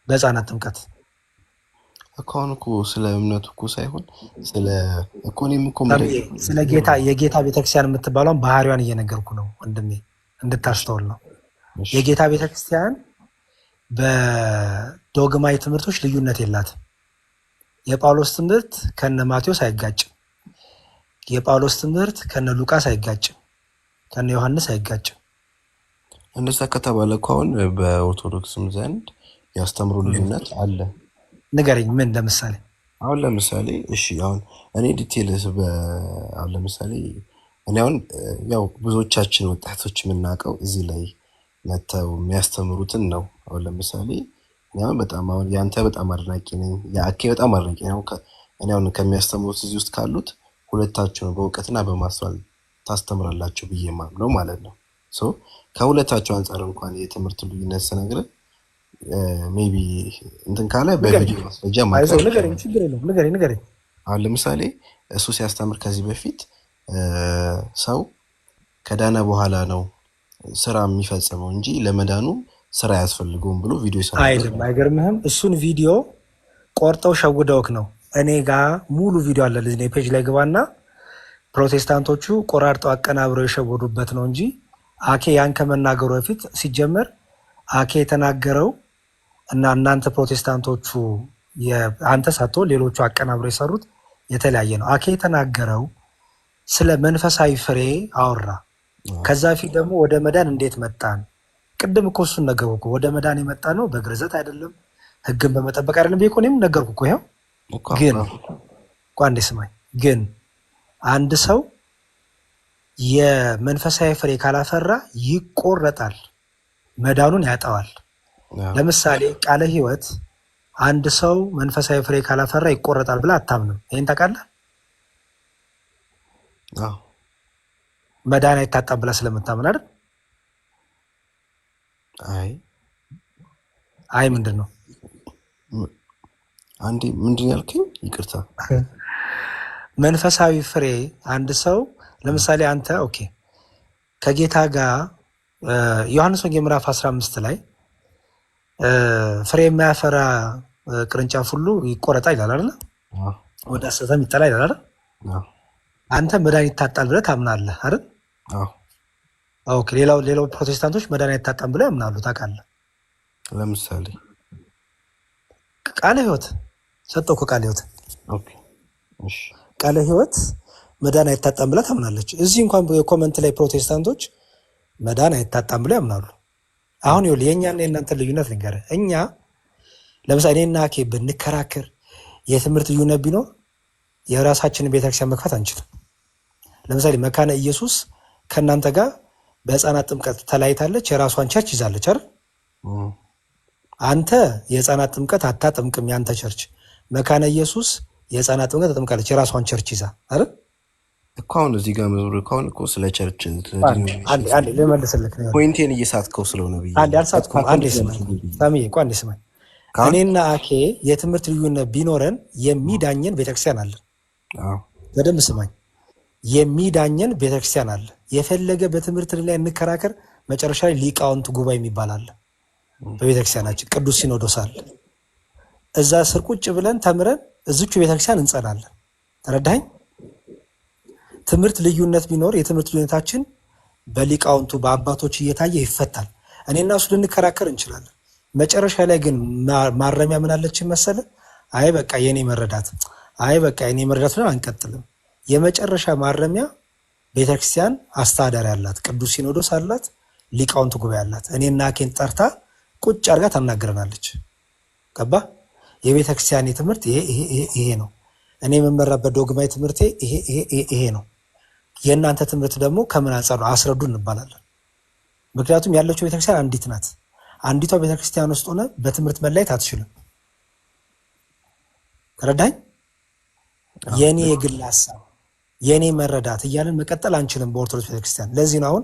በሕፃናት ጥምቀት? እኮ አሁን እኮ ስለ እምነቱ እኮ ሳይሆን ስለ እኮ እኔም እኮ ስለ ጌታ የጌታ ቤተክርስቲያን የምትባለውን ባህሪዋን እየነገርኩ ነው ወንድሜ፣ እንድታስተውል ነው። የጌታ ቤተክርስቲያን በዶግማዊ ትምህርቶች ልዩነት የላትም። የጳውሎስ ትምህርት ከነ ማቴዎስ አይጋጭም። የጳውሎስ ትምህርት ከነ ሉቃስ አይጋጭም፣ ከነ ዮሐንስ አይጋጭም። እንደዛ ከተባለ እኮ አሁን በኦርቶዶክስም ዘንድ ያስተምሩ ልዩነት አለ። ንገረኝ፣ ምን ለምሳሌ? አሁን ለምሳሌ እሺ፣ አሁን እኔ ዲቴልስ አሁን ለምሳሌ እኔ አሁን ያው ብዙዎቻችን ወጣቶች የምናውቀው እዚህ ላይ መተው የሚያስተምሩትን ነው። አሁን ለምሳሌ እኔ በጣም አሁን ያንተ በጣም አድናቂ ነኝ፣ የአኬ በጣም አድናቂ ነኝ። እኔ አሁን ከሚያስተምሩት እዚህ ውስጥ ካሉት ሁለታችሁ በእውቀትና በማስተዋል ታስተምራላችሁ ብዬ ማምነው ማለት ነው። ሶ ከሁለታችሁ አንጻር እንኳን የትምህርት ልዩነት ስነግርህ ሜቢ እንትን ካለ በቪዲዮ ማስረጃ ማለት ንገረኝ። አሁን ለምሳሌ እሱ ሲያስተምር ከዚህ በፊት ሰው ከዳነ በኋላ ነው ስራ የሚፈጽመው እንጂ ለመዳኑ ስራ አያስፈልገውም ብሎ ቪዲዮ ይሰራል። አይገርምህም? እሱን ቪዲዮ ቆርጠው ሸውደውክ ነው። እኔ ጋር ሙሉ ቪዲዮ አለ። ለዚህ ፔጅ ላይ ግባና ፕሮቴስታንቶቹ ቆራርጠው አቀናብረው የሸወዱበት ነው እንጂ አኬ ያን ከመናገሩ በፊት ሲጀመር አኬ የተናገረው እና እናንተ ፕሮቴስታንቶቹ አንተ ሳትሆን ሌሎቹ አቀናብረው የሰሩት የተለያየ ነው። አኬ የተናገረው ስለ መንፈሳዊ ፍሬ አወራ። ከዛ ፊት ደግሞ ወደ መዳን እንዴት መጣን? ቅድም እኮ እሱን ነገርኩ እኮ። ወደ መዳን የመጣ ነው በግርዘት አይደለም፣ ህግን በመጠበቅ አይደለም ብዬ እኮ እኔም ነገርኩ እኮ። ይኸው ግን እንዴ ስማኝ፣ ግን አንድ ሰው የመንፈሳዊ ፍሬ ካላፈራ ይቆረጣል፣ መዳኑን ያጠዋል። ለምሳሌ ቃለ ሕይወት አንድ ሰው መንፈሳዊ ፍሬ ካላፈራ ይቆረጣል ብለህ አታምንም? ይሄን ታውቃለህ? መዳን አይታጣም ብለህ ስለምታምን አይደል? አይ ምንድን ነው አንዴ ምንድን ያልከኝ? ይቅርታ። መንፈሳዊ ፍሬ አንድ ሰው ለምሳሌ አንተ ኦኬ ከጌታ ጋር ዮሐንስ ወንጌል ምዕራፍ 15 ላይ ፍሬ የማያፈራ ቅርንጫፍ ሁሉ ይቆረጣል ይላል አይደል? ወደ አሰተም ይጣላል ይላል አይደል? አንተ መዳን ይታጣል ብለህ ታምናለህ አይደል? ኦኬ ሌላው ፕሮቴስታንቶች መዳን አይታጣም ብለው ያምናሉ። ታውቃለህ? ለምሳሌ ቃለ ሕይወት ሰጠው እኮ ቃለ ሕይወት ኦኬ እሺ፣ ቃለ ሕይወት መዳን አይታጣም ብላ ታምናለች። እዚህ እንኳን የኮመንት ላይ ፕሮቴስታንቶች መዳን አይታጣም ብለው ያምናሉ። አሁን ይኸውልህ የእኛና የእናንተ ልዩነት ልንገርህ። እኛ ለምሳሌ እኔና አኬ ብንከራከር የትምህርት ልዩነት ቢኖር የራሳችንን ቤተክርስቲያን መክፈት አንችልም። ለምሳሌ መካነ ኢየሱስ ከእናንተ ጋር በህፃናት ጥምቀት ተለያይታለች፣ የራሷን ቸርች ይዛለች አይደል? አንተ የህፃናት ጥምቀት አታጥምቅም፣ ያንተ ቸርች። መካነ ኢየሱስ የህፃናት ጥምቀት ተጠምቃለች፣ የራሷን ቸርች ይዛ አይደል? እኮ አሁን እዚህ ጋር መዞር ከሆነ እኮ ስለ ቸርች አንዴ ልመልስልህ ነው። ፖይንቴን እየሳትከው ስለሆነ ብዬ አልሳትኩም። አንዴ ስማኝ ሳሚዬ፣ አንዴ ስማኝ። እኔና አኬ የትምህርት ልዩነት ቢኖረን የሚዳኘን ቤተክርስቲያን አለ። በደንብ ስማኝ፣ የሚዳኘን ቤተክርስቲያን አለ። የፈለገ በትምህርት ላይ እንከራከር፣ መጨረሻ ላይ ሊቃውንት ጉባኤ የሚባል አለ በቤተክርስቲያናችን፣ ቅዱስ ሲኖዶስ አለ። እዛ ስር ቁጭ ብለን ተምረን እዝቹ ቤተክርስቲያን እንጸናለን። ተረዳኸኝ? ትምህርት ልዩነት ቢኖር የትምህርት ልዩነታችን በሊቃውንቱ በአባቶች እየታየ ይፈታል። እኔና እሱ ልንከራከር እንችላለን። መጨረሻ ላይ ግን ማረሚያ ምን አለችን መሰለ? አይ በቃ የኔ መረዳት ብለን አንቀጥልም። የመጨረሻ ማረሚያ ቤተክርስቲያን አስተዳዳሪ አላት፣ ቅዱስ ሲኖዶስ አላት፣ ሊቃውንት ጉባኤ አላት። እኔና አኬን ጠርታ ቁጭ አድርጋ ታናግረናለች። ገባ? የቤተክርስቲያን ትምህርት ይሄ ነው። እኔ የምመራበት ዶግማዊ ትምህርቴ ይሄ ነው። የእናንተ ትምህርት ደግሞ ከምን አንጻር ነው አስረዱ እንባላለን። ምክንያቱም ያለችው ቤተክርስቲያን አንዲት ናት። አንዲቷ ቤተክርስቲያን ውስጥ ሆነ በትምህርት መለየት አትችልም። ተረዳኝ? የኔ የግል ሀሳብ የኔ መረዳት እያለን መቀጠል አንችልም በኦርቶዶክስ ቤተክርስቲያን። ለዚህ ነው አሁን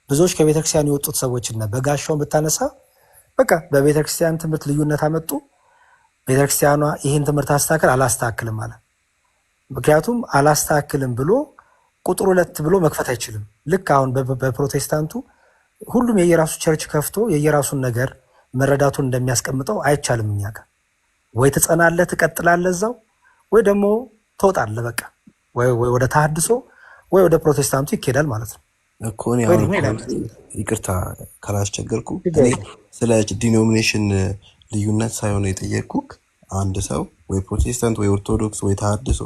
ብዙዎች ከቤተክርስቲያን የወጡት ሰዎችና በጋሻውን ብታነሳ በቃ በቤተክርስቲያን ትምህርት ልዩነት አመጡ። ቤተክርስቲያኗ ይህን ትምህርት አስተካክል አላስተካክልም አለ። ምክንያቱም አላስተካክልም ብሎ ቁጥር 2 ብሎ መክፈት አይችልም። ልክ አሁን በፕሮቴስታንቱ ሁሉም የየራሱ ቸርች ከፍቶ የየራሱን ነገር መረዳቱን እንደሚያስቀምጠው አይቻልም። እኛ ጋር ወይ ትጸናለህ ትቀጥላለህ እዛው፣ ወይ ደግሞ ትወጣለህ። በቃ ወይ ወደ ተሐድሶ ወይ ወደ ፕሮቴስታንቱ ይኬዳል ማለት ነው እኮ። ይቅርታ ካላስቸገርኩ እኔ ስለ ዲኖሚኔሽን ልዩነት ሳይሆን የጠየቅኩህ አንድ ሰው ወይ ፕሮቴስታንት ወይ ኦርቶዶክስ ወይ ተሐድሶ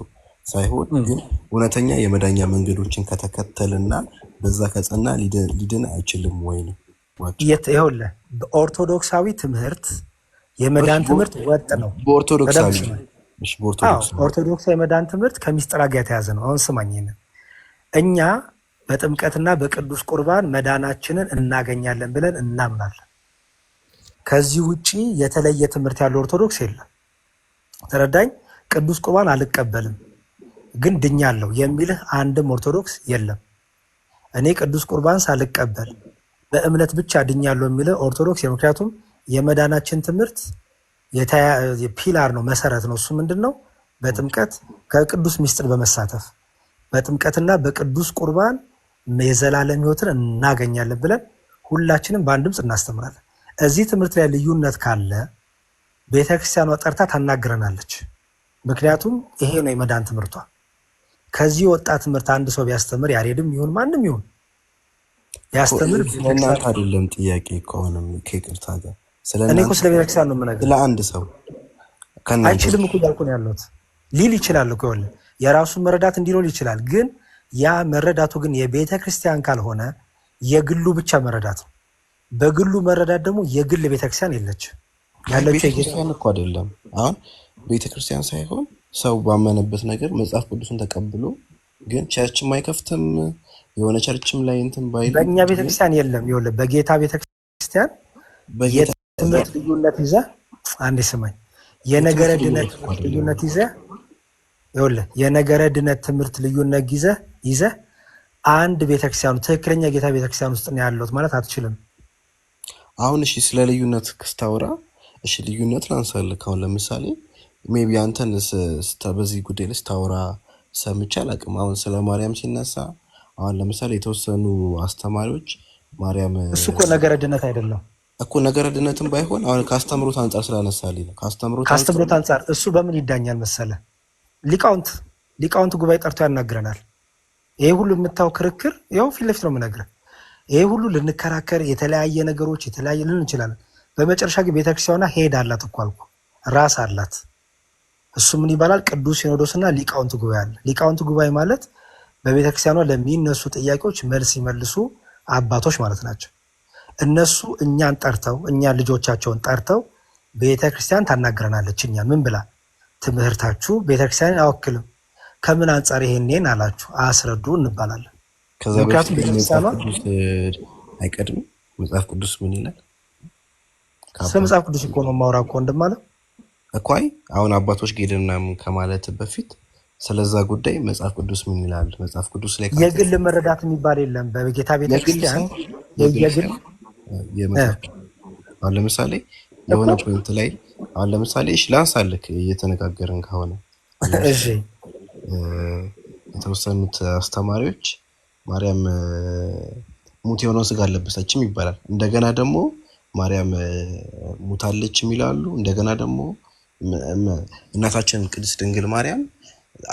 ሳይሆን ግን እውነተኛ የመዳኛ መንገዶችን ከተከተልና በዛ ከጸና ሊድን አይችልም ወይ ነው። ይኸውልህ በኦርቶዶክሳዊ ትምህርት የመዳን ትምህርት ወጥ ነው። በኦርቶዶክሳዊ የመዳን ትምህርት ከምስጢር ጋር የተያዘ ነው። አሁን ስማኝ፣ እኛ በጥምቀትና በቅዱስ ቁርባን መዳናችንን እናገኛለን ብለን እናምናለን። ከዚህ ውጪ የተለየ ትምህርት ያለው ኦርቶዶክስ የለም። ተረዳኝ። ቅዱስ ቁርባን አልቀበልም ግን ድኛለሁ የሚልህ አንድም ኦርቶዶክስ የለም። እኔ ቅዱስ ቁርባን ሳልቀበል በእምነት ብቻ ድኛለሁ የሚልህ ኦርቶዶክስ፣ ምክንያቱም የመዳናችን ትምህርት ፒላር ነው፣ መሰረት ነው። እሱ ምንድን ነው? በጥምቀት ከቅዱስ ምስጢር በመሳተፍ በጥምቀትና በቅዱስ ቁርባን የዘላለም ሕይወትን እናገኛለን ብለን ሁላችንም በአንድ ድምፅ እናስተምራለን። እዚህ ትምህርት ላይ ልዩነት ካለ ቤተክርስቲያኗ ጠርታ ታናግረናለች። ምክንያቱም ይሄ ነው የመዳን ትምህርቷ። ከዚህ ወጣ ትምህርት አንድ ሰው ቢያስተምር ያሬድም ይሁን ማንም ይሁን ያስተምር ስለእናንተ አይደለም ጥያቄ ከሆነም ከይቅርታ ጋር እኔ እኮ ስለ ቤተክርስቲያን ነው የምነግርህ። ስለ አንድ ሰው አይችልም እኮ እያልኩ ነው ያለሁት። ሊል ይችላል እኮ ይኸውልህ የራሱን መረዳት እንዲኖር ይችላል። ግን ያ መረዳቱ ግን የቤተ ክርስቲያን ካልሆነ የግሉ ብቻ መረዳት ነው። በግሉ መረዳት ደግሞ የግል ቤተክርስቲያን የለች ያለችው ቤተክርስቲያን እኮ አይደለም። አሁን ቤተክርስቲያን ሳይሆን ሰው ባመነበት ነገር መጽሐፍ ቅዱስን ተቀብሎ ግን ቸርችም አይከፍትም የሆነ ቸርችም ላይ እንትን ባይል በእኛ ቤተክርስቲያን የለም። ይኸውልህ በጌታ ቤተክርስቲያን የትምህርት ልዩነት ይዘህ አንዴ ስማኝ፣ የነገረ ድነት ልዩነት ይዘህ ይኸውልህ የነገረ ድነት ትምህርት ልዩነት ይዘህ አንድ ቤተክርስቲያኑ ትክክለኛ ጌታ ቤተክርስቲያን ውስጥ ነው ያለሁት ማለት አትችልም። አሁን እሺ ስለ ልዩነት ክስታውራ እሺ ልዩነት ላንሳልክ። አሁን ለምሳሌ ሜቢ አንተን በዚህ ጉዳይ ላይ ስታወራ ሰምቼ አላውቅም። አሁን ስለ ማርያም ሲነሳ አሁን ለምሳሌ የተወሰኑ አስተማሪዎች ማርያም እሱ እኮ ነገረ ድነት አይደለም እኮ ነገረ ድነትም ባይሆን አሁን ካስተምሩት አንጻር ስላነሳልኝ ነው። ካስተምሩት አንጻር እሱ በምን ይዳኛል መሰለ? ሊቃውንት ጉባኤ ጠርቶ ያናግረናል። ይሄ ሁሉ የምታው ክርክር ያው ፊት ለፊት ነው የምነግርህ። ይሄ ሁሉ ልንከራከር የተለያየ ነገሮች የተለያየ ልን እንችላለን። በመጨረሻ ግን ቤተክርስቲያኗ ሄድ አላት እኮ አልኩ፣ ራስ አላት። እሱ ምን ይባላል? ቅዱስ ሲኖዶስና ሊቃውንት ጉባኤ አለ። ሊቃውንት ጉባኤ ማለት በቤተክርስቲያኗ ለሚነሱ ጥያቄዎች መልስ ይመልሱ አባቶች ማለት ናቸው። እነሱ እኛን ጠርተው እኛን ልጆቻቸውን ጠርተው ቤተክርስቲያን ታናግረናለች። እኛ ምን ብላ? ትምህርታችሁ ቤተክርስቲያንን አወክልም፣ ከምን አንጻር ይሄንን አላችሁ አስረዱ እንባላለን። ምክንያቱም ቤተክርስቲያኗ አይቀድም። መጽሐፍ ቅዱስ ምን ይላል? ስለ መጽሐፍ ቅዱስ እኮ ነው የማወራው እኮ እንደማለት እኮ። አሁን አባቶች ጌድና ከማለት በፊት ስለዛ ጉዳይ መጽሐፍ ቅዱስ ምን ይላል? መጽሐፍ ቅዱስ ላይ የግል መረዳት የሚባል የለም በጌታ ቤተክርስቲያን። አሁን ለምሳሌ የሆነ ፖይንት ላይ አሁን ለምሳሌ እሺ ላንሳልክ እየተነጋገርን ከሆነ እሺ የተወሰኑት አስተማሪዎች ማርያም ሙት የሆነውን ስጋ አለበሰችም ይባላል። እንደገና ደግሞ ማርያም ሙታለች ይላሉ። እንደገና ደግሞ እናታችን ቅድስት ድንግል ማርያም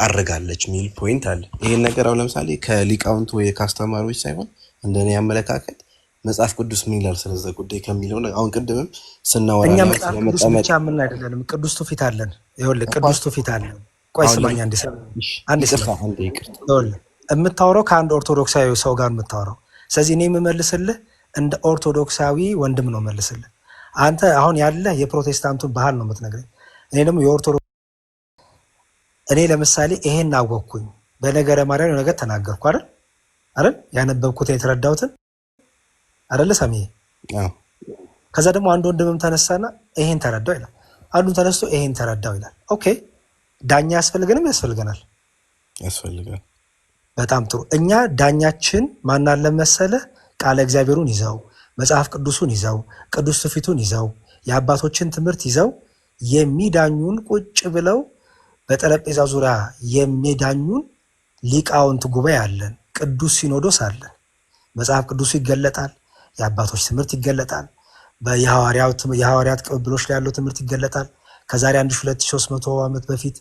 አረጋለች ሚል ፖይንት አለ። ይሄን ነገር አሁን ለምሳሌ ከሊቃውንት ወይ ከአስተማሪዎች ሳይሆን እንደኔ አመለካከት መጽሐፍ ቅዱስ ምን ይላል ስለዛ ጉዳይ ከሚለው አሁን ቅድምም ስናወራ እኛ መጽሐፍ ቅዱስ ብቻ ምን አይደለንም፣ ቅዱስ ትውፊት አለን። ይኸውልህ ቅዱስ ትውፊት አለን። ቆይ ስማኝ አንዴ ይኸውልህ የምታወራው ከአንድ ኦርቶዶክሳዊ ሰው ጋር የምታወራው። ስለዚህ እኔ የምመልስልህ እንደ ኦርቶዶክሳዊ ወንድም ነው መልስልህ። አንተ አሁን ያለህ የፕሮቴስታንቱን ባህል ነው የምትነግረኝ፣ እኔ ደግሞ የኦርቶዶክስ። እኔ ለምሳሌ ይሄን አወቅኩኝ በነገረ ማርያም ነገር ተናገርኩ አይደል? ያነበብኩትን የተረዳሁትን አይደለ ሰሚ? ከዛ ደግሞ አንድ ወንድምም ተነሳና ይሄን ተረዳው ይላል፣ አንዱን ተነስቶ ይሄን ተረዳው ይላል። ኦኬ ዳኛ ያስፈልገንም? ያስፈልገናል። ያስፈልጋል። በጣም ጥሩ። እኛ ዳኛችን ማን አለ መሰለህ? ቃለ እግዚአብሔሩን ይዘው መጽሐፍ ቅዱሱን ይዘው ቅዱስ ትውፊቱን ይዘው የአባቶችን ትምህርት ይዘው የሚዳኙን ቁጭ ብለው በጠረጴዛ ዙሪያ የሚዳኙን ሊቃውንት ጉባኤ አለን። ቅዱስ ሲኖዶስ አለን። መጽሐፍ ቅዱሱ ይገለጣል። የአባቶች ትምህርት ይገለጣል። የሐዋርያት ቅብብሎች ላይ ያለው ትምህርት ይገለጣል። ከዛሬ 1300 ዓመት በፊት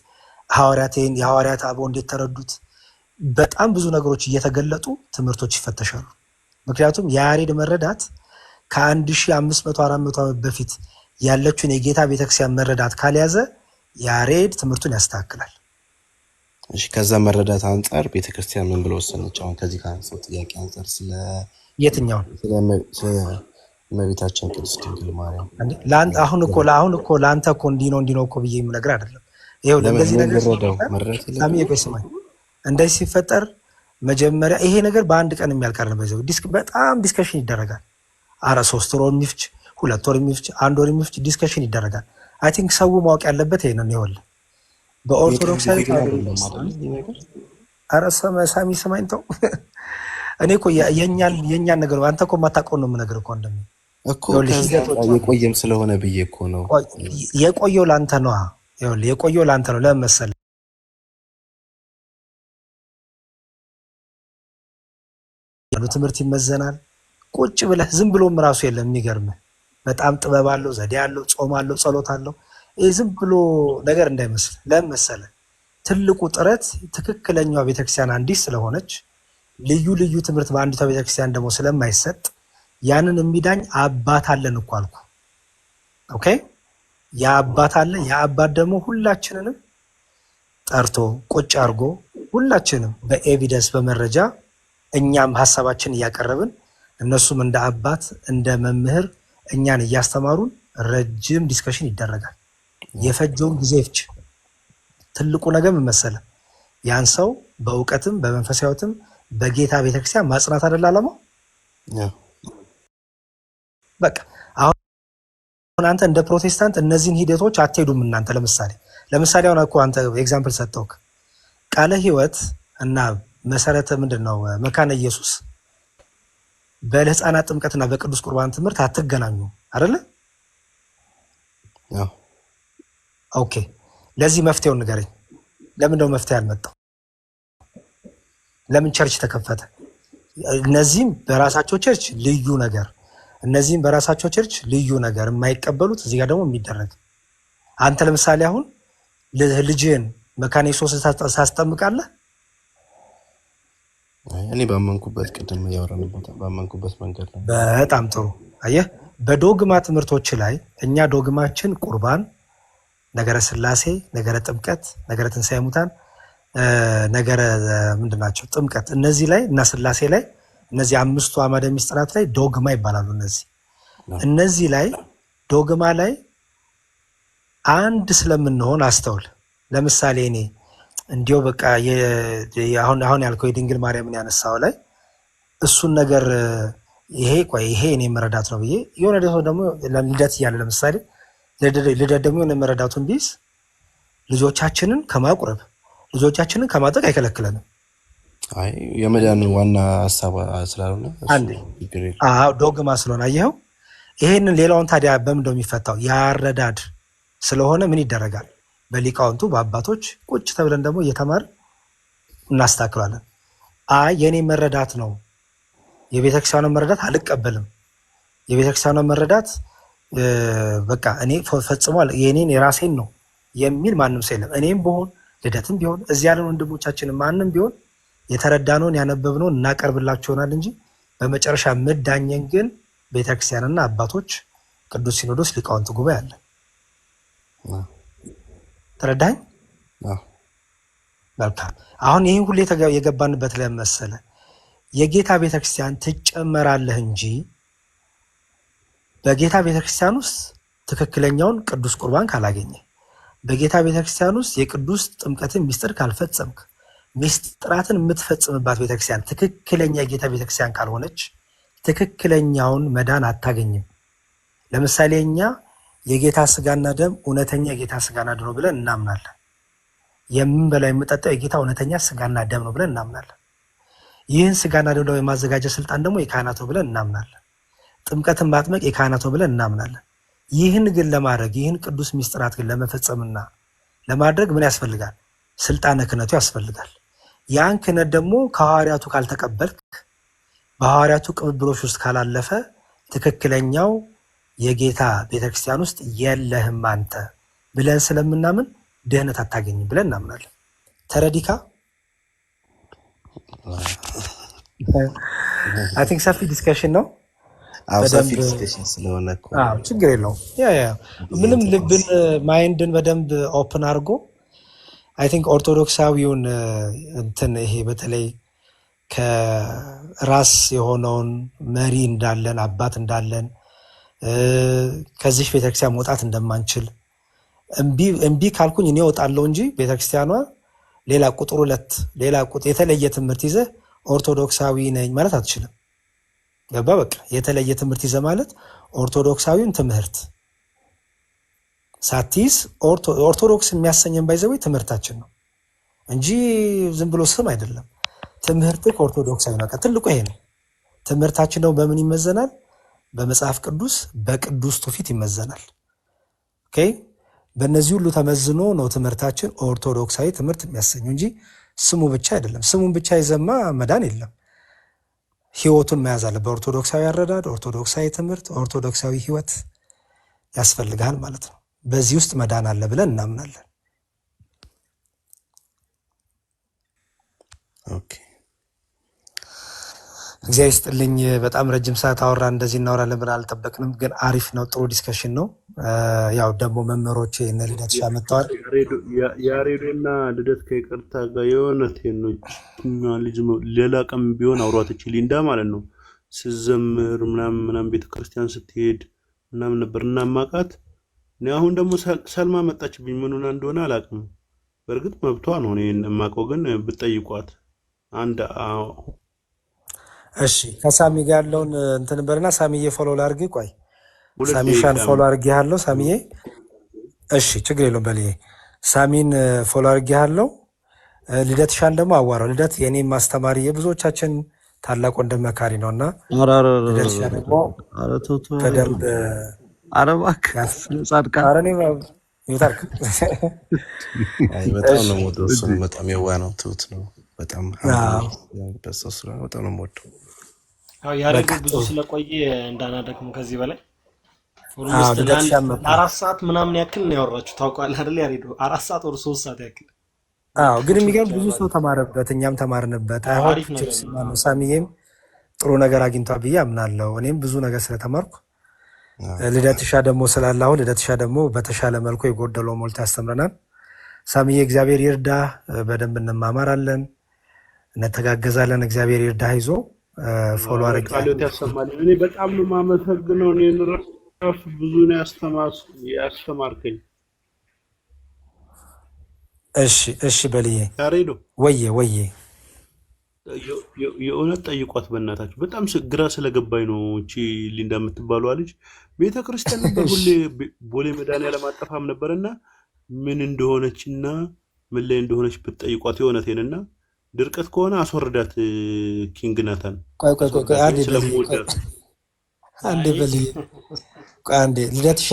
የሐዋርያት አበው እንዴት ተረዱት? በጣም ብዙ ነገሮች እየተገለጡ ትምህርቶች ይፈተሻሉ። ምክንያቱም የያሬድ መረዳት ከ1500-400 ዓመት በፊት ያለችውን የጌታ ቤተክርስቲያን መረዳት ካልያዘ ያሬድ ትምህርቱን ያስተካክላል። እሺ፣ ከዛ መረዳት አንጻር ቤተክርስቲያን ምን ብሎ ወሰነች? አሁን ከዚህ ካነሳው ጥያቄ አንጻር ስለ የትኛውን እመቤታችን ቅድስት ድንግል ማርያም አሁን እኮ ለአንተ እኮ እንዲህ ነው እኮ ብዬ የምነግርህ አይደለም። ይኸው እንደዚህ ነገር ስማኝ፣ እንደዚህ ሲፈጠር መጀመሪያ ይሄ ነገር በአንድ ቀን የሚያልቅ አይደለም። በጣም ዲስከሽን ይደረጋል። 3 ወር የሚፍጅ 2 ወር የሚፍጅ 1 ወር የሚፍጅ ዲስከሽን ይደረጋል። አይ ቲንክ ሰው ማወቅ ያለበት ይሄ ነው። ይኸውልህ በኦርቶዶክሳዊ ሳሚ ስማኝ ተው። እኔ እኮ የኛን ነገር አንተ እኮ የማታውቀውን ነው የምነግርህ እኮ እንደምን እኮ የቆየም ስለሆነ ብዬ እኮ ነው። የቆየው ላንተ ነው። ይኸውልህ የቆየው ላንተ ነው። ለምን መሰለህ? ትምህርት ይመዘናል። ቁጭ ብለህ ዝም ብሎም ራሱ የለም። የሚገርምህ በጣም ጥበብ አለው፣ ዘዴ አለው፣ ጾም አለው፣ ጸሎት አለው። ይህ ዝም ብሎ ነገር እንዳይመስል። ለምን መሰለህ? ትልቁ ጥረት ትክክለኛዋ ቤተክርስቲያን አንዲት ስለሆነች ልዩ ልዩ ትምህርት በአንዲቷ ቤተክርስቲያን ደግሞ ስለማይሰጥ ያንን የሚዳኝ አባት አለን እኮ አልኩ። ኦኬ፣ ያ አባት አለ። ያ አባት ደግሞ ሁላችንንም ጠርቶ ቁጭ አድርጎ ሁላችንም በኤቪደንስ በመረጃ እኛም ሀሳባችን እያቀረብን እነሱም እንደ አባት እንደ መምህር እኛን እያስተማሩን ረጅም ዲስከሽን ይደረጋል። የፈጀውን ጊዜ ይፍጅ። ትልቁ ነገር ምን መሰለህ? ያን ሰው በእውቀትም በመንፈሳዊትም በጌታ ቤተክርስቲያን ማጽናት አይደል ዓላማው? በቃ አሁን አንተ እንደ ፕሮቴስታንት እነዚህን ሂደቶች አትሄዱም እናንተ። ለምሳሌ አሁን እኮ አንተ ኤግዛምፕል ሰጠውክ። ቃለ ሕይወት እና መሰረተ ምንድነው መካነ ኢየሱስ በህፃናት ጥምቀትና በቅዱስ ቁርባን ትምህርት አትገናኙ አይደለ? ኦኬ፣ ለዚህ መፍትሄውን ንገረኝ። ለምን ነው መፍትሄ ያልመጣው? ለምን ቸርች ተከፈተ? እነዚህም በራሳቸው ቸርች ልዩ ነገር፣ እነዚህም በራሳቸው ቸርች ልዩ ነገር የማይቀበሉት እዚህ ጋር ደግሞ የሚደረግ። አንተ ለምሳሌ አሁን ልጅህን መካነ ኢየሱስ ታስጠምቃለህ? እኔ ባመንኩበት ቅድም ያወራንበት ባመንኩበት መንገድ ነው። በጣም ጥሩ። አየህ፣ በዶግማ ትምህርቶች ላይ እኛ ዶግማችን ቁርባን፣ ነገረ ስላሴ፣ ነገረ ጥምቀት፣ ነገረ ትንሣኤ ሙታን፣ ነገረ ምንድናቸው ጥምቀት፣ እነዚህ ላይ እና ስላሴ ላይ እነዚህ 5ቱ አዕማደ ምስጢራት ላይ ዶግማ ይባላሉ። እነዚህ ላይ ዶግማ ላይ አንድ ስለምንሆን አስተውል። ለምሳሌ እኔ እንዲው በቃ አሁን ያልከው የድንግል ማርያምን ያነሳው ላይ እሱን ነገር ይሄ እኔ መረዳት ነው ብዬ የሆነ ደግሞ ልደት እያለ ለምሳሌ ልደት ደግሞ የሆነ መረዳቱን ቢይዝ ልጆቻችንን ከማቁረብ ልጆቻችንን ከማጠቅ አይከለክለንም። አይ የመዳን ዋና ሀሳብ ስላልሆነ ዶግማ ስለሆነ አየኸው። ይሄንን ሌላውን ታዲያ በምን ነው የሚፈታው? ያረዳድ ስለሆነ ምን ይደረጋል? በሊቃውንቱ በአባቶች ቁጭ ተብለን ደግሞ እየተማር እናስተካክላለን። የኔ መረዳት ነው፣ የቤተክርስቲያኑን መረዳት አልቀበልም፣ የቤተክርስቲያኑን መረዳት በቃ እኔ ፈጽሟል የኔን የራሴን ነው የሚል ማንም ሰው የለም። እኔም ቢሆን ልደትም ቢሆን እዚህ ያለን ወንድሞቻችን ማንም ቢሆን የተረዳነውን ያነበብነውን እናቀርብላችሁ ይሆናል እንጂ በመጨረሻ ምዳኘን ግን ቤተክርስቲያንና አባቶች ቅዱስ ሲኖዶስ ሊቃውንት ጉባኤ አለ። ተረዳኝ? መልካም። አሁን ይህን ሁሉ የገባንበት ለመሰለ የጌታ ቤተክርስቲያን ትጨመራለህ እንጂ በጌታ ቤተክርስቲያን ውስጥ ትክክለኛውን ቅዱስ ቁርባን ካላገኘ፣ በጌታ ቤተክርስቲያን ውስጥ የቅዱስ ጥምቀትን ሚስጥር ካልፈጸምክ፣ ሚስጥራትን የምትፈጽምባት ቤተክርስቲያን ትክክለኛ የጌታ ቤተክርስቲያን ካልሆነች ትክክለኛውን መዳን አታገኝም። ለምሳሌ እኛ የጌታ ስጋና ደም እውነተኛ የጌታ ስጋና ደም ነው ብለን እናምናለን። የምንበላው የምንጠጣው የጌታ እውነተኛ ስጋና ደም ነው ብለን እናምናለን። ይህን ስጋና ደም የማዘጋጀት ስልጣን ደግሞ የካህናት ነው ብለን እናምናለን። ጥምቀትን ማጥመቅ የካህናት ነው ብለን እናምናለን። ይህን ግን ለማድረግ ይህን ቅዱስ ሚስጥራት ግን ለመፈጸምና ለማድረግ ምን ያስፈልጋል? ስልጣነ ክህነቱ ያስፈልጋል። ያን ክህነት ደግሞ ከሐዋርያቱ ካልተቀበልክ በሐዋርያቱ ቅብብሎች ውስጥ ካላለፈ ትክክለኛው የጌታ ቤተክርስቲያን ውስጥ የለህም አንተ ብለን ስለምናምን ድህነት አታገኝም ብለን እናምናለን። ተረዲካ አይ ቲንክ ሰፊ ዲስከሽን ነው። ሰፊ ዲስከሽን ስለሆነ ችግር የለውም። ምንም ልብን ማይንድን በደንብ ኦፕን አድርጎ አይ ቲንክ ኦርቶዶክሳዊውን እንትን ይሄ በተለይ ከራስ የሆነውን መሪ እንዳለን አባት እንዳለን ከዚህ ቤተክርስቲያን መውጣት እንደማንችል እምቢ ካልኩኝ እኔ እወጣለሁ እንጂ ቤተክርስቲያኗ ሌላ ቁጥር 2 ሌላ ቁጥር የተለየ ትምህርት ይዘህ ኦርቶዶክሳዊ ነኝ ማለት አትችልም። ገባ? በቃ የተለየ ትምህርት ይዘህ ማለት ኦርቶዶክሳዊውን ትምህርት ሳትይዝ ኦርቶዶክስ የሚያሰኘን ባይዘው ትምህርታችን ነው እንጂ ዝም ብሎ ስም አይደለም። ትምህርት ኦርቶዶክሳዊ ነው። ትልቁ ይሄ ነው። ትምህርታችን ነው በምን ይመዘናል? በመጽሐፍ ቅዱስ በቅዱስ ትውፊት ይመዘናል። ኦኬ፣ በእነዚህ ሁሉ ተመዝኖ ነው ትምህርታችን ኦርቶዶክሳዊ ትምህርት የሚያሰኘው እንጂ ስሙ ብቻ አይደለም። ስሙን ብቻ ይዘማ መዳን የለም። ህይወቱን መያዝ አለ። በኦርቶዶክሳዊ አረዳድ፣ ኦርቶዶክሳዊ ትምህርት፣ ኦርቶዶክሳዊ ህይወት ያስፈልጋል ማለት ነው። በዚህ ውስጥ መዳን አለ ብለን እናምናለን። ኦኬ፣ እግዚአብሔር ይስጥልኝ። በጣም ረጅም ሰዓት አወራ። እንደዚህ እናወራለን ብለን አልጠበቅንም፣ ግን አሪፍ ነው። ጥሩ ዲስከሽን ነው። ያው ደግሞ መምህሮች እነ ልደት ሻመጣዋል። ያሬዶና ልደት ከይቅርታ ጋር የሆነ ቴኖች ልጅ ሌላ ቀን ቢሆን አውሯት ሊንዳ ማለት ነው ስዘምር ምናምን ቤተክርስቲያን ስትሄድ ምናምን ነበር እና ማቃት። አሁን ደግሞ ሰልማ መጣችብኝ። ምን ሆና እንደሆነ አላውቅም። በእርግጥ መብቷ ነው። እኔ የማውቀው ግን ብትጠይቋት አንድ እሺ ከሳሚ ጋር ያለውን እንትን በልና ሳሚዬ ፎሎ ላድርግ። ቆይ ሳሚሻን ፎሎ አድርጌ ያለው ሳሚዬ። እሺ ችግር የለውም። በልዬ ሳሚን ፎሎ አድርጌ ያለው። ልደትሻን ደግሞ አዋራው። ልደት የኔም ማስተማሪ የብዙዎቻችን ታላቅ ወንድም መካሪ ነውና ልደትሻ ደግሞ በደንብ አረባክ ጻድቃን አረኔ ይታርክ በጣም ነው የምወደው። እሱን በጣም የዋህ ነው፣ ትሁት ነው በጣም በሰው ስራ በጣም ነው የምወደው። ያሬዱ ብዙ ስለቆየ እንዳናደክም ከዚህ በላይ ኦልሞስት 4 ሰዓት ምናምን ያክል ነው ያወራችሁ። ታውቃለህ አይደል? ያሬዱ 4 ሰዓት ወር 3 ሰዓት ያክል። ግን የሚገርም ብዙ ሰው ተማረበት፣ እኛም ተማርንበት። አይሆን ሳሚዬም ጥሩ ነገር አግኝቷል ብዬ አምናለሁ። እኔም ብዙ ነገር ስለተማርኩ ልደትሻ ደግሞ ስላላሁ ልደትሻ ደግሞ በተሻለ መልኩ የጎደለው ሞልቶ ያስተምረናል። ሳሚዬ እግዚአብሔር ይርዳ። በደንብ እንማማራለን፣ እንተጋገዛለን። እግዚአብሔር ይርዳ። ይዞ ፎሎ አድርግ። ቃሎት ያሰማል። እኔ በጣም ነው የማመሰግነው። እኔ ራሱ ብዙ ነው ያስተማርከኝ። እሺ በልዬ ያሬዶ ወዬ የእውነት ጠይቋት በእናታችሁ። በጣም ግራ ስለገባኝ ነው። እቺ ሊንዳ የምትባለው ልጅ ቤተክርስቲያን ነበር ሁሌ ቦሌ መድኃኒዓለም አጠፋም ነበርና ምን እንደሆነችና ምን ላይ እንደሆነች ብትጠይቋት የእውነቴንና ድርቀት ከሆነ አስወርዳት። ኪንግ ናታን ቆይ አንዴ በልዬ አንዴ ልደትሻ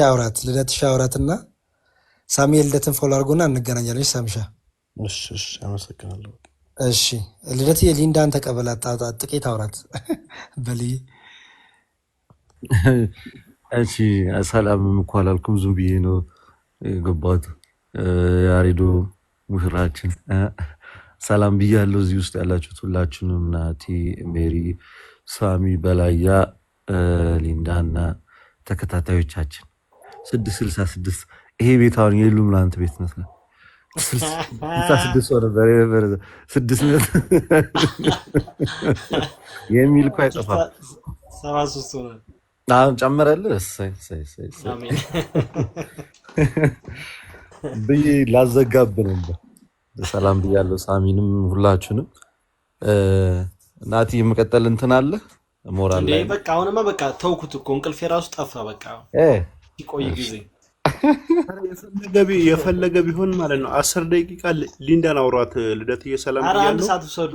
አውራትና ሳሙኤል ልደትን ፎሎ አድርጎና እንገናኛለን። ሳምሻ እሺ አመሰግናለሁ። እሺ ልደት የሊንዳን ተቀበላት፣ ጥቂት አውራት በልዬ። እሺ ሰላምም እኮ አላልኩም፣ ዝም ብዬ ነው የገባሁት። ያሬዶ ሙሽራችን ሰላም ብያለሁ። እዚህ ውስጥ ያላችሁት ሁላችሁንም ናቲ፣ ሜሪ፣ ሳሚ፣ በላያ፣ ሊንዳና ተከታታዮቻችን 666 ይሄ ቤት አሁን የሉም ለአንተ ቤት ነው 66 ነበር 6 የሚል እኮ አይጠፋም። 73 ሆነ አሁን ጨመረልህ ብዬ ላዘጋብ ነበር። ሰላም ብያለሁ ሳሚንም ሁላችሁንም። ናቲ የምቀጠል እንትን አለ ሞራል ላይ በቃ አሁንማ በቃ ተውኩት እኮ እንቅልፌ ራሱ ጠፋ። በቃ ይቆይ ጊዜ የፈለገ ቢሆን ማለት ነው 10 ደቂቃ ሊንዳን አውሯት። ልደትዬ ሰላም ኧረ አንድ ብያለሁ። ሰዓት ውሰዱ።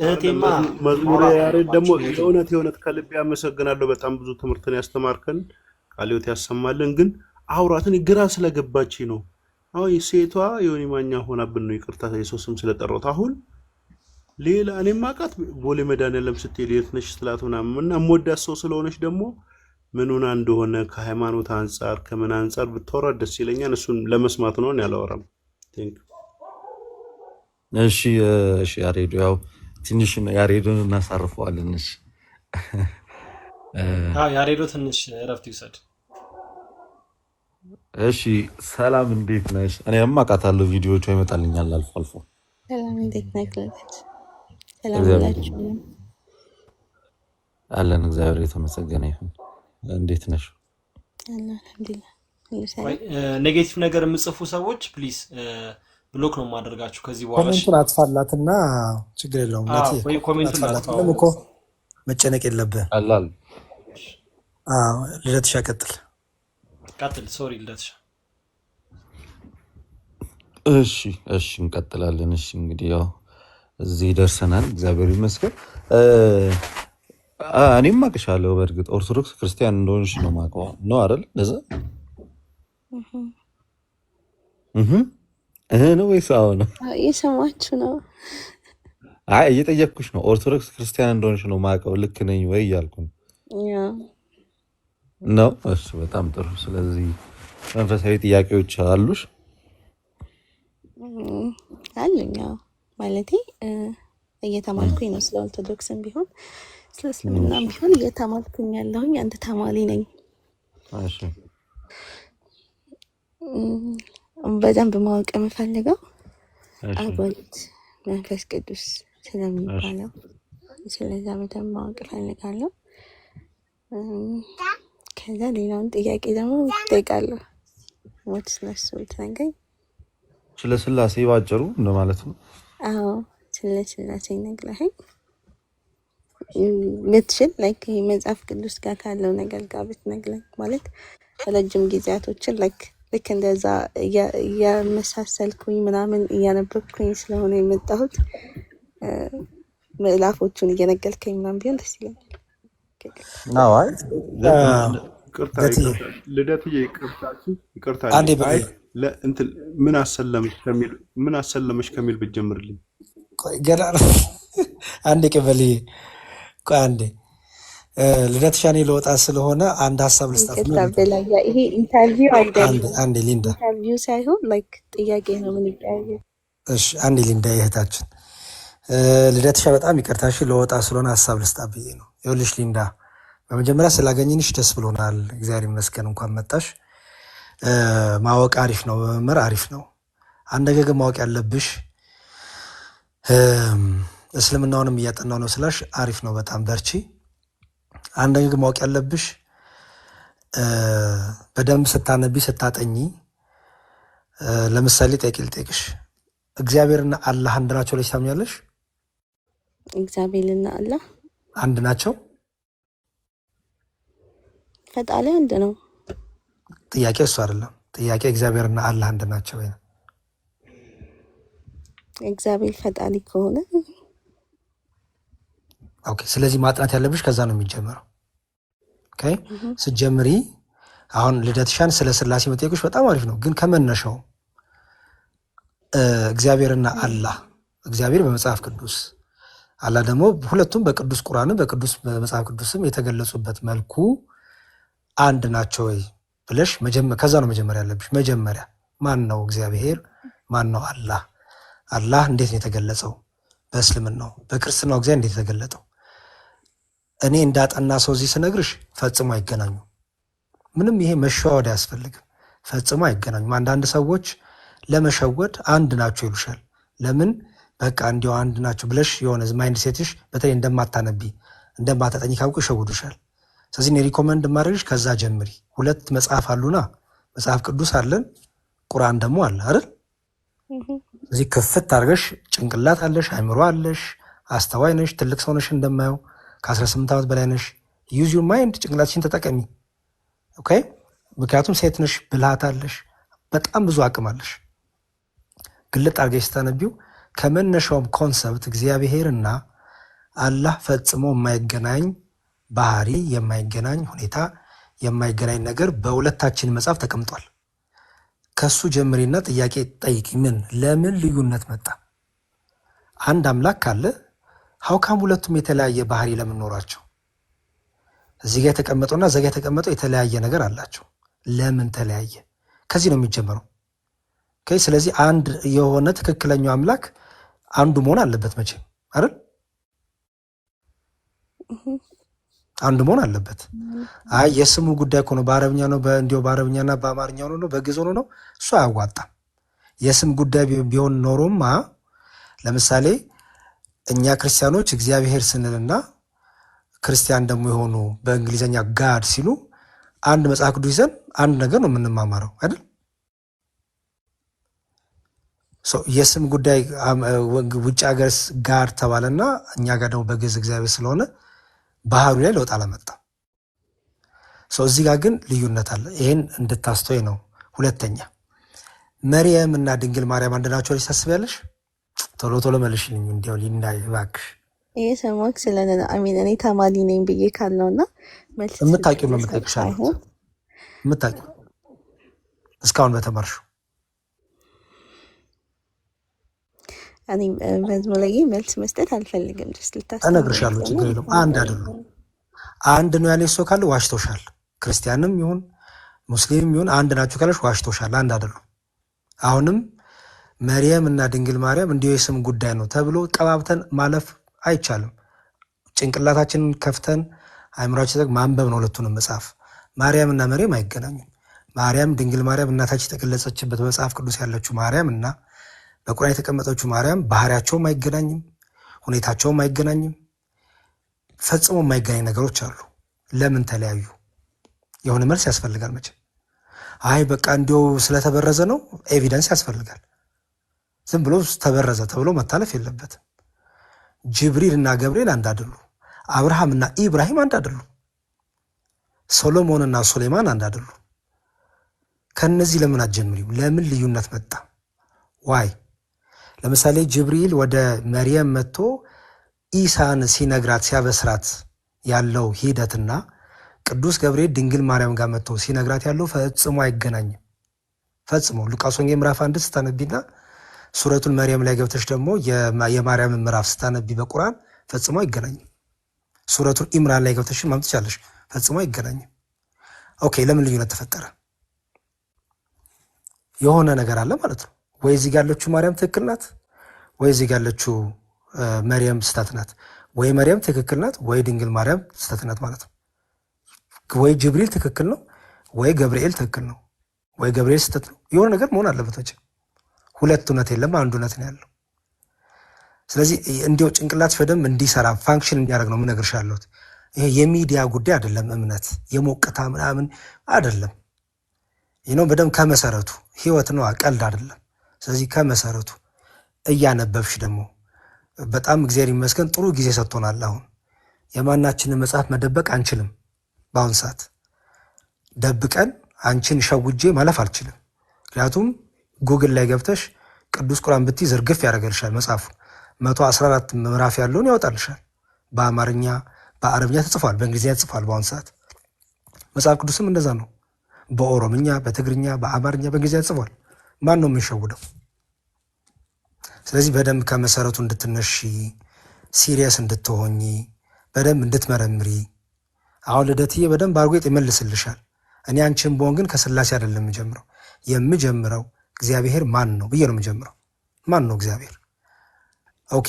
እህቴማ መዝሙር ያሬድ ደግሞ የእውነት ከልቤ አመሰግናለሁ። በጣም ብዙ ትምህርትን ያስተማርከን ቃለ ሕይወት ያሰማልን። ግን አውራትን ግራ ስለገባች ነው። አሁን ሴቷ የሆነ ማኛ ሆናብን ነው። ይቅርታ የሰው ስም ስለጠራሁት። አሁን ሌላ እኔም አውቃት ቦሌ መድኃኒዓለም ስትሄድ የት ነሽ ስላት ምናምን እና የምወዳት ሰው ስለሆነች ደግሞ ምን ሆና እንደሆነ ከሃይማኖት አንጻር ከምን አንጻር ብታወራ ደስ ይለኛል። እሱን ለመስማት ነው ያላወራም። እሺ እሺ፣ ያሬዱ ያው ትንሽ ያሬዱን እናሳርፈዋለን። እሺ ያሬዱ ትንሽ እረፍት ይውሰድ። እሺ ሰላም፣ እንዴት ነሽ? እኔም አውቃታለሁ፣ ቪዲዮቿ ይመጣልኛል አልፎ አልፎ። ሰላም፣ እንዴት ነህ? ሰላም ብላችሁ አለን። እግዚአብሔር የተመሰገነ ይሁን። እንዴት ነሽ? አልሐምዱሊላህ። ኔጌቲቭ ነገር የምጽፉ ሰዎች ፕሊዝ ብሎክ ነው የማደርጋችሁ ከዚህ በኋላ። ኮሜንቱን አጥፋላትና ችግር የለውም። ወይ ኮሜንቱን አጥፋው እኮ መጨነቅ የለብህም። አላል ልደትሻ ቀጥል። ሶሪ ልደትሻ። እሺ እሺ፣ እንቀጥላለን። እሺ እንግዲህ ያው እዚህ ደርሰናል። እግዚአብሔር ይመስገን። እኔም አውቅሻለሁ። በእርግጥ ኦርቶዶክስ ክርስቲያን እንደሆንሽ ነው የማውቀው ነው አይደል? ለዛ ነው ወይስ አሁን እየሰማችሁ ነው? አይ እየጠየቅኩሽ ነው። ኦርቶዶክስ ክርስቲያን እንደሆንሽ ነው የማውቀው። ልክ ነኝ ወይ እያልኩ ነው። እሺ በጣም ጥሩ። ስለዚህ መንፈሳዊ ጥያቄዎች አሉሽ? አሉኝ። ማለቴ እየተማርኩኝ ነው። ስለ ኦርቶዶክስም ቢሆን ስለ እስልምናም ቢሆን እየተማርኩኝ ያለሁኝ አንድ ተማሪ ነኝ። እሺ በደንብ ማወቅ የምፈልገው አብ ወልድ መንፈስ ቅዱስ ስለሚባለው ስለዛ በደንብ ማወቅ እፈልጋለሁ። ከዛ ሌላውን ጥያቄ ደግሞ እጠይቃለሁ። ሞት ስለሱ ትነግረኝ። ስለ ስላሴ ባጭሩ እንደማለት ነው። አዎ ስለ ስላሴ ነግረኸኝ ምትችል ላይክ መጽሐፍ ቅዱስ ጋር ካለው ነገር ጋር ብትነግረኝ ማለት ረጅም ጊዜያቶችን ልክ እንደዛ እያመሳሰልኩኝ ምናምን እያነበብኩኝ ስለሆነ የመጣሁት ምዕራፎቹን እየነገርከኝ ምናምን ቢሆን ደስ ይለኛል። ልደትዬ ይቅርታ ምን አሰለመሽ ከሚል ብትጀምርልኝ። ገና አንዴ ቅበል። አንዴ ልደትሻኔ ለወጣ ስለሆነ አንድ ሀሳብ ልስጣት። ይሄ ኢንተርቪው አይደለም። አንዴ ሊንዳ፣ ኢንተርቪው ሳይሆን ላይክ ጥያቄ ነው። ምን ይቀያየር? እሺ አንዴ ሊንዳ እህታችን ልደትሻ በጣም ይቅርታሽ ለወጣ ስለሆነ ሀሳብ ልስጣት ብዬ ነው። ይኸውልሽ ሊንዳ፣ በመጀመሪያ ስላገኘንሽ ደስ ብሎናል። እግዚአብሔር ይመስገን። እንኳን መጣሽ። ማወቅ አሪፍ ነው፣ መመር አሪፍ ነው። አንድ ነገር ግን ማወቅ ያለብሽ እስልምናውንም እያጠናው ነው ስላሽ አሪፍ ነው፣ በጣም በርቺ። አንድ ነገር ግን ማወቅ ያለብሽ በደንብ ስታነቢ ስታጠኚ፣ ለምሳሌ ልጠይቅሽ፣ እግዚአብሔርና አላህ አንድ ናቸው ብለሽ ታምኛለሽ? እግዚአብሔርና አላህ አንድ ናቸው? ፈጣሪ አንድ ነው። ጥያቄ እሱ አይደለም። ጥያቄ እግዚአብሔርና አላህ አንድ ናቸው ወይ? እግዚአብሔር ፈጣሪ ከሆነ ኦኬ። ስለዚህ ማጥናት ያለብሽ ከዛ ነው የሚጀምረው። ኦኬ ስትጀምሪ አሁን ልደትሻን ስለ ስላሴ መጠየቁሽ በጣም አሪፍ ነው፣ ግን ከመነሻው እግዚአብሔርና አላህ፣ እግዚአብሔር በመጽሐፍ ቅዱስ አላህ ደግሞ ሁለቱም በቅዱስ ቁርአንም በቅዱስ በመጽሐፍ ቅዱስም የተገለጹበት መልኩ አንድ ናቸው ወይ ብለሽ ከዛ ነው መጀመሪያ ያለብሽ። መጀመሪያ ማን ነው እግዚአብሔር? ማን ነው አላህ? አላህ እንዴት ነው የተገለጸው? በእስልምናው በክርስትናው እግዚአብሔር እንዴት የተገለጠው? እኔ እንዳጠና ሰው እዚህ ስነግርሽ ፈጽሞ አይገናኙ። ምንም ይሄ መሸዋወድ አያስፈልግም። ፈጽሞ አይገናኙም። አንዳንድ ሰዎች ለመሸወድ አንድ ናቸው ይሉሻል። ለምን በቃ እንዲያው አንድ ናቸው ብለሽ የሆነ ማይንድ ሴትሽ በተለይ እንደማታነቢ እንደማታጠኝ ካውቁ ይሸውዱሻል። ስለዚህ እኔ ሪኮመንድ ማድረግሽ ከዛ ጀምሪ። ሁለት መጽሐፍ አሉና መጽሐፍ ቅዱስ አለን፣ ቁርአን ደግሞ አለ አይደል? እዚህ ክፍት አድርገሽ ጭንቅላት አለሽ፣ አይምሮ አለሽ፣ አስተዋይ ነሽ፣ ትልቅ ሰው ነሽ፣ እንደማየው ከ18 ዓመት በላይ ነሽ። ዩዝ ዩር ማይንድ፣ ጭንቅላትሽን ተጠቀሚ። ኦኬ ምክንያቱም ሴት ነሽ፣ ብልሃት አለሽ፣ በጣም ብዙ አቅም አለሽ። ግልጥ አድርገሽ ስታነቢው ከመነሻውም ኮንሰፕት እግዚአብሔርና አላህ ፈጽሞ የማይገናኝ ባህሪ፣ የማይገናኝ ሁኔታ፣ የማይገናኝ ነገር በሁለታችን መጽሐፍ ተቀምጧል። ከሱ ጀምሪና ጥያቄ ጠይቂ። ለምን ልዩነት መጣ? አንድ አምላክ ካለ ሀውካም ሁለቱም የተለያየ ባህሪ ለምን ኖራቸው? እዚህ ጋር የተቀመጠውና እዛ ጋር የተቀመጠው የተለያየ ነገር አላቸው። ለምን ተለያየ? ከዚህ ነው የሚጀምረው። ስለዚህ አንድ የሆነ ትክክለኛው አምላክ አንዱ መሆን አለበት መቼም አይደል? አንዱ መሆን አለበት። አይ የስሙ ጉዳይ እኮ ነው፣ በአረብኛ ነው እንዲሁ በአረብኛና በአማርኛ ነው በግዕዝ ነው፣ እሱ አያዋጣም። የስም ጉዳይ ቢሆን ኖሮማ ለምሳሌ እኛ ክርስቲያኖች እግዚአብሔር ስንልና ክርስቲያን ደግሞ የሆኑ በእንግሊዝኛ ጋድ ሲሉ አንድ መጽሐፍ ቅዱስ ይዘን አንድ ነገር ነው የምንማማረው አይደል? የስም ጉዳይ ውጭ ሀገር ጋድ ተባለና እኛ ጋር ደግሞ በግዕዝ እግዚአብሔር ስለሆነ ባህሩ ላይ ለውጥ አላመጣም። እዚህ ጋር ግን ልዩነት አለ። ይህን እንድታስተውይ ነው። ሁለተኛ መርየም እና ድንግል ማርያም አንድ ናቸው ልጅ ታስቢያለሽ? ቶሎ ቶሎ መልሽልኝ እንዲያው ሊናይ እባክሽ። ይሄ ሰሞክ ስለነ አሚን እኔ ተማሪ ነኝ ብዬ ካልነውና መልስ የምታውቂው ነው የምጠይቅሻለሁ። የምታውቂው እስካሁን በተማርሽው እኔ መዝሙር ላይ መልስ መስጠት አልፈልግም። እነግርሻለሁ፣ ችግር የለውም። አንድ አይደሉም። አንድ ነው ያለሽ ሰው ካለ ዋሽቶሻል። ክርስቲያንም ይሁን ሙስሊምም ይሁን አንድ ናቸው ካለሽ ዋሽቶሻል። አንድ አይደሉም። አሁንም መርየም እና ድንግል ማርያም እንዲሁ የስም ጉዳይ ነው ተብሎ ቀባብተን ማለፍ አይቻልም። ጭንቅላታችንን ከፍተን አይምሯችን ማንበብ ነው ሁለቱንም መጽሐፍ። ማርያም እና መርየም አይገናኙም። ማርያም ድንግል ማርያም እናታችን የተገለጸችበት በመጽሐፍ ቅዱስ ያለችው ማርያም እና በቁርአን የተቀመጠችው ማርያም ባህሪያቸውም አይገናኝም፣ ሁኔታቸውም አይገናኝም። ፈጽሞ የማይገናኝ ነገሮች አሉ። ለምን ተለያዩ? የሆነ መልስ ያስፈልጋል መቼም። አይ በቃ እንዲሁ ስለተበረዘ ነው፣ ኤቪደንስ ያስፈልጋል። ዝም ብሎ ተበረዘ ተብሎ መታለፍ የለበትም። ጅብሪል እና ገብርኤል አንድ አይደሉ። አብርሃም እና ኢብራሂም አንድ አይደሉ። ሶሎሞን እና ሱሌማን አንድ አይደሉ። ከነዚህ ለምን አትጀምሪም? ለምን ልዩነት መጣ? ዋይ ለምሳሌ ጅብሪል ወደ መርየም መጥቶ ኢሳን ሲነግራት ሲያበስራት ያለው ሂደትና ቅዱስ ገብርኤል ድንግል ማርያም ጋር መጥቶ ሲነግራት ያለው ፈጽሞ አይገናኝም። ፈጽሞ ሉቃስ ወንጌል ምዕራፍ 1 ስታነቢና ሱረቱን መርየም ላይ ገብተሽ ደግሞ የማርያምን ምዕራፍ ስታነቢ በቁርአን ፈጽሞ አይገናኝም። ሱረቱን ኢምራን ላይ ገብተሽ ማምጥቻለሽ፣ ፈጽሞ አይገናኝም። ኦኬ ለምን ልዩነት ተፈጠረ? የሆነ ነገር አለ ማለት ነው። ወይ እዚህ ጋር ያለችው ማርያም ትክክል ናት፣ ወይ እዚህ ጋር ያለችው መርየም ስህተት ናት። ወይ መርየም ትክክል ናት፣ ወይ ድንግል ማርያም ስህተት ናት ማለት ነው። ወይ ጅብሪል ትክክል ነው፣ ወይ ገብርኤል ትክክል ነው፣ ወይ ገብርኤል ስህተት ነው። የሆነ ነገር መሆን አለበት። ሁለት እውነት የለም፣ አንድ እውነት ነው ያለው። ስለዚህ እንዲያው ጭንቅላትሽ በደንብ እንዲሰራ ፋንክሽን እንዲያደርግ ነው የምነግርሽ ያለሁት። ይሄ የሚዲያ ጉዳይ አይደለም፣ እምነት የሞቅታ ምናምን አይደለም። ይህ ነው በደንብ ከመሰረቱ ህይወት ነው፣ ቀልድ አይደለም። ስለዚህ ከመሰረቱ እያነበብሽ ደግሞ በጣም እግዚአብሔር ይመስገን ጥሩ ጊዜ ሰጥቶናል። አሁን የማናችንን መጽሐፍ መደበቅ አንችልም። በአሁን ሰዓት ደብቀን አንቺን ሸውጄ ማለፍ አልችልም። ምክንያቱም ጉግል ላይ ገብተሽ ቅዱስ ቁርአን ብትይ ዝርግፍ ያደርገልሻል። መጽሐፉ 114 ምዕራፍ ያለውን ያወጣልሻል። በአማርኛ በአረብኛ ተጽፏል፣ በእንግሊዝኛ ተጽፏል። በአሁን ሰዓት መጽሐፍ ቅዱስም እንደዛ ነው። በኦሮምኛ፣ በትግርኛ፣ በአማርኛ፣ በእንግሊዝኛ ተጽፏል። ማን ነው የምንሸውደው? ስለዚህ በደንብ ከመሰረቱ እንድትነሺ ሲሪየስ እንድትሆኚ በደንብ እንድትመረምሪ። አሁን ልደትዬ በደንብ አድርጎ ይመልስልሻል። እኔ አንቺን በሆን ግን ከስላሴ አይደለም የምጀምረው እግዚአብሔር ማን ነው ብዬ ነው የምጀምረው። ማን ነው እግዚአብሔር? ኦኬ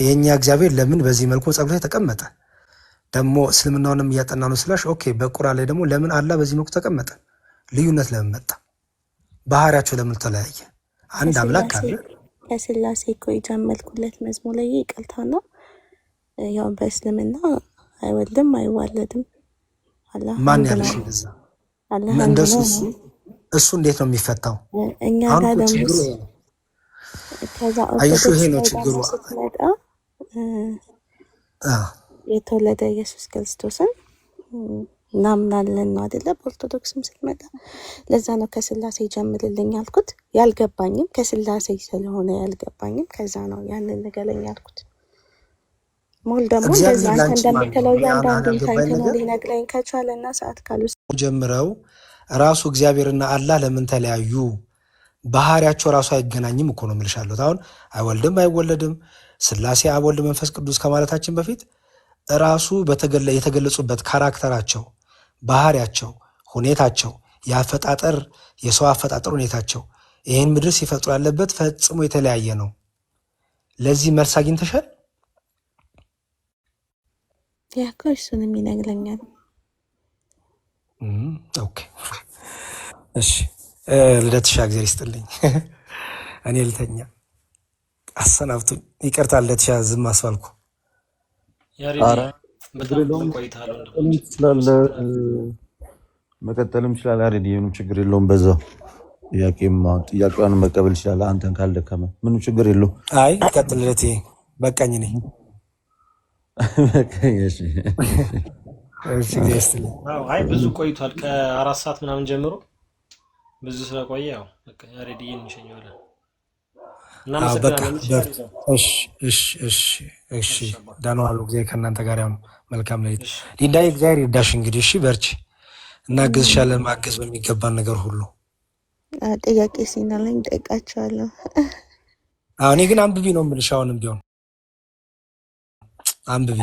የኛ እግዚአብሔር ለምን በዚህ መልኩ መጽሐፍ ላይ ተቀመጠ? ደግሞ እስልምናውንም እያጠና ነው ስላሽ ኦኬ በቁርአን ላይ ደግሞ ለምን አላህ በዚህ መልኩ ተቀመጠ? ልዩነት ለምን መጣ? ባህሪያቸው ለምን ተለያየ? አንድ አምላክ አለ። ከስላሴ እኮ የጀመልኩለት መዝሙር ላይ ይቀልታና ያው በእስልምና አይወልድም አይዋለድም አላህ ማን ያለሽ እንደዛ እንደሱ እሱ እንዴት ነው የሚፈታው? እኛ ጋር ደግሞ ከዛ አይሹ ይሄ ነው ችግሩ። የተወለደ ኢየሱስ ክርስቶስን እናምናለን ነው አይደለ? በኦርቶዶክስም ስትመጣ ለዛ ነው ከስላሴ ጀምርልኝ ያልኩት። ያልገባኝም ከስላሴ ስለሆነ ያልገባኝም ከዛ ነው ያንን ንገረኝ ያልኩት። ሞል ደግሞ እንደዛ አንተ እንደምትለው ያንዳንዱን ታይተን ሊነግረኝ ከቻለና ሰዓት ካልወሰደ ጀምረው ራሱ እግዚአብሔርና አላህ ለምን ተለያዩ? ባህሪያቸው ራሱ አይገናኝም እኮ ነው የምልሻለሁ። አሁን አይወልድም አይወለድም ስላሴ አብ ወልድ መንፈስ ቅዱስ ከማለታችን በፊት ራሱ የተገለጹበት ካራክተራቸው፣ ባህሪያቸው፣ ሁኔታቸው፣ የአፈጣጠር የሰው አፈጣጠር ሁኔታቸው ይህን ምድር ሲፈጥሩ ያለበት ፈጽሞ የተለያየ ነው። ለዚህ መልስ አግኝተሻል? ያኮ እሱንም ይነግረኛል። ኦኬ እሺ ልደትሻ እግዚአብሔር ይስጥልኝ። እኔ ልተኛ አሰናብቱኝ። ይቅርታ ልደትሻ ዝም አስባልኩ። መቀጠልም ይችላል። አሬዲ ምንም ችግር የለውም። በዛው ጥያቄዋን መቀበል ይችላል። አንተን ካልደከመ ምንም ችግር የለውም። አይ ቀጥል ልደቴ በቃኝ። እኔ አይ ብዙ ቆይቷል። ከ4 ሰዓት ምናምን ጀምሮ ብዙ ስለቆየ ያው በቃ አሬዲ እንሸኘዋለን። እሺ ደህና ዋሉ። እግዚአብሔር ከእናንተ ጋር ያው መልካም ሌሊት። ሊዳይ እግዚአብሔር ይርዳሽ። እንግዲህ እሺ በርቺ፣ እናግዝሻለን ማገዝ በሚገባን ነገር ሁሉ። ጥያቄ ሲኖረኝ ጠይቃቸዋለሁ። እኔ ግን አንብቢ ነው የምልሽ። አሁንም ቢሆን አንብቢ።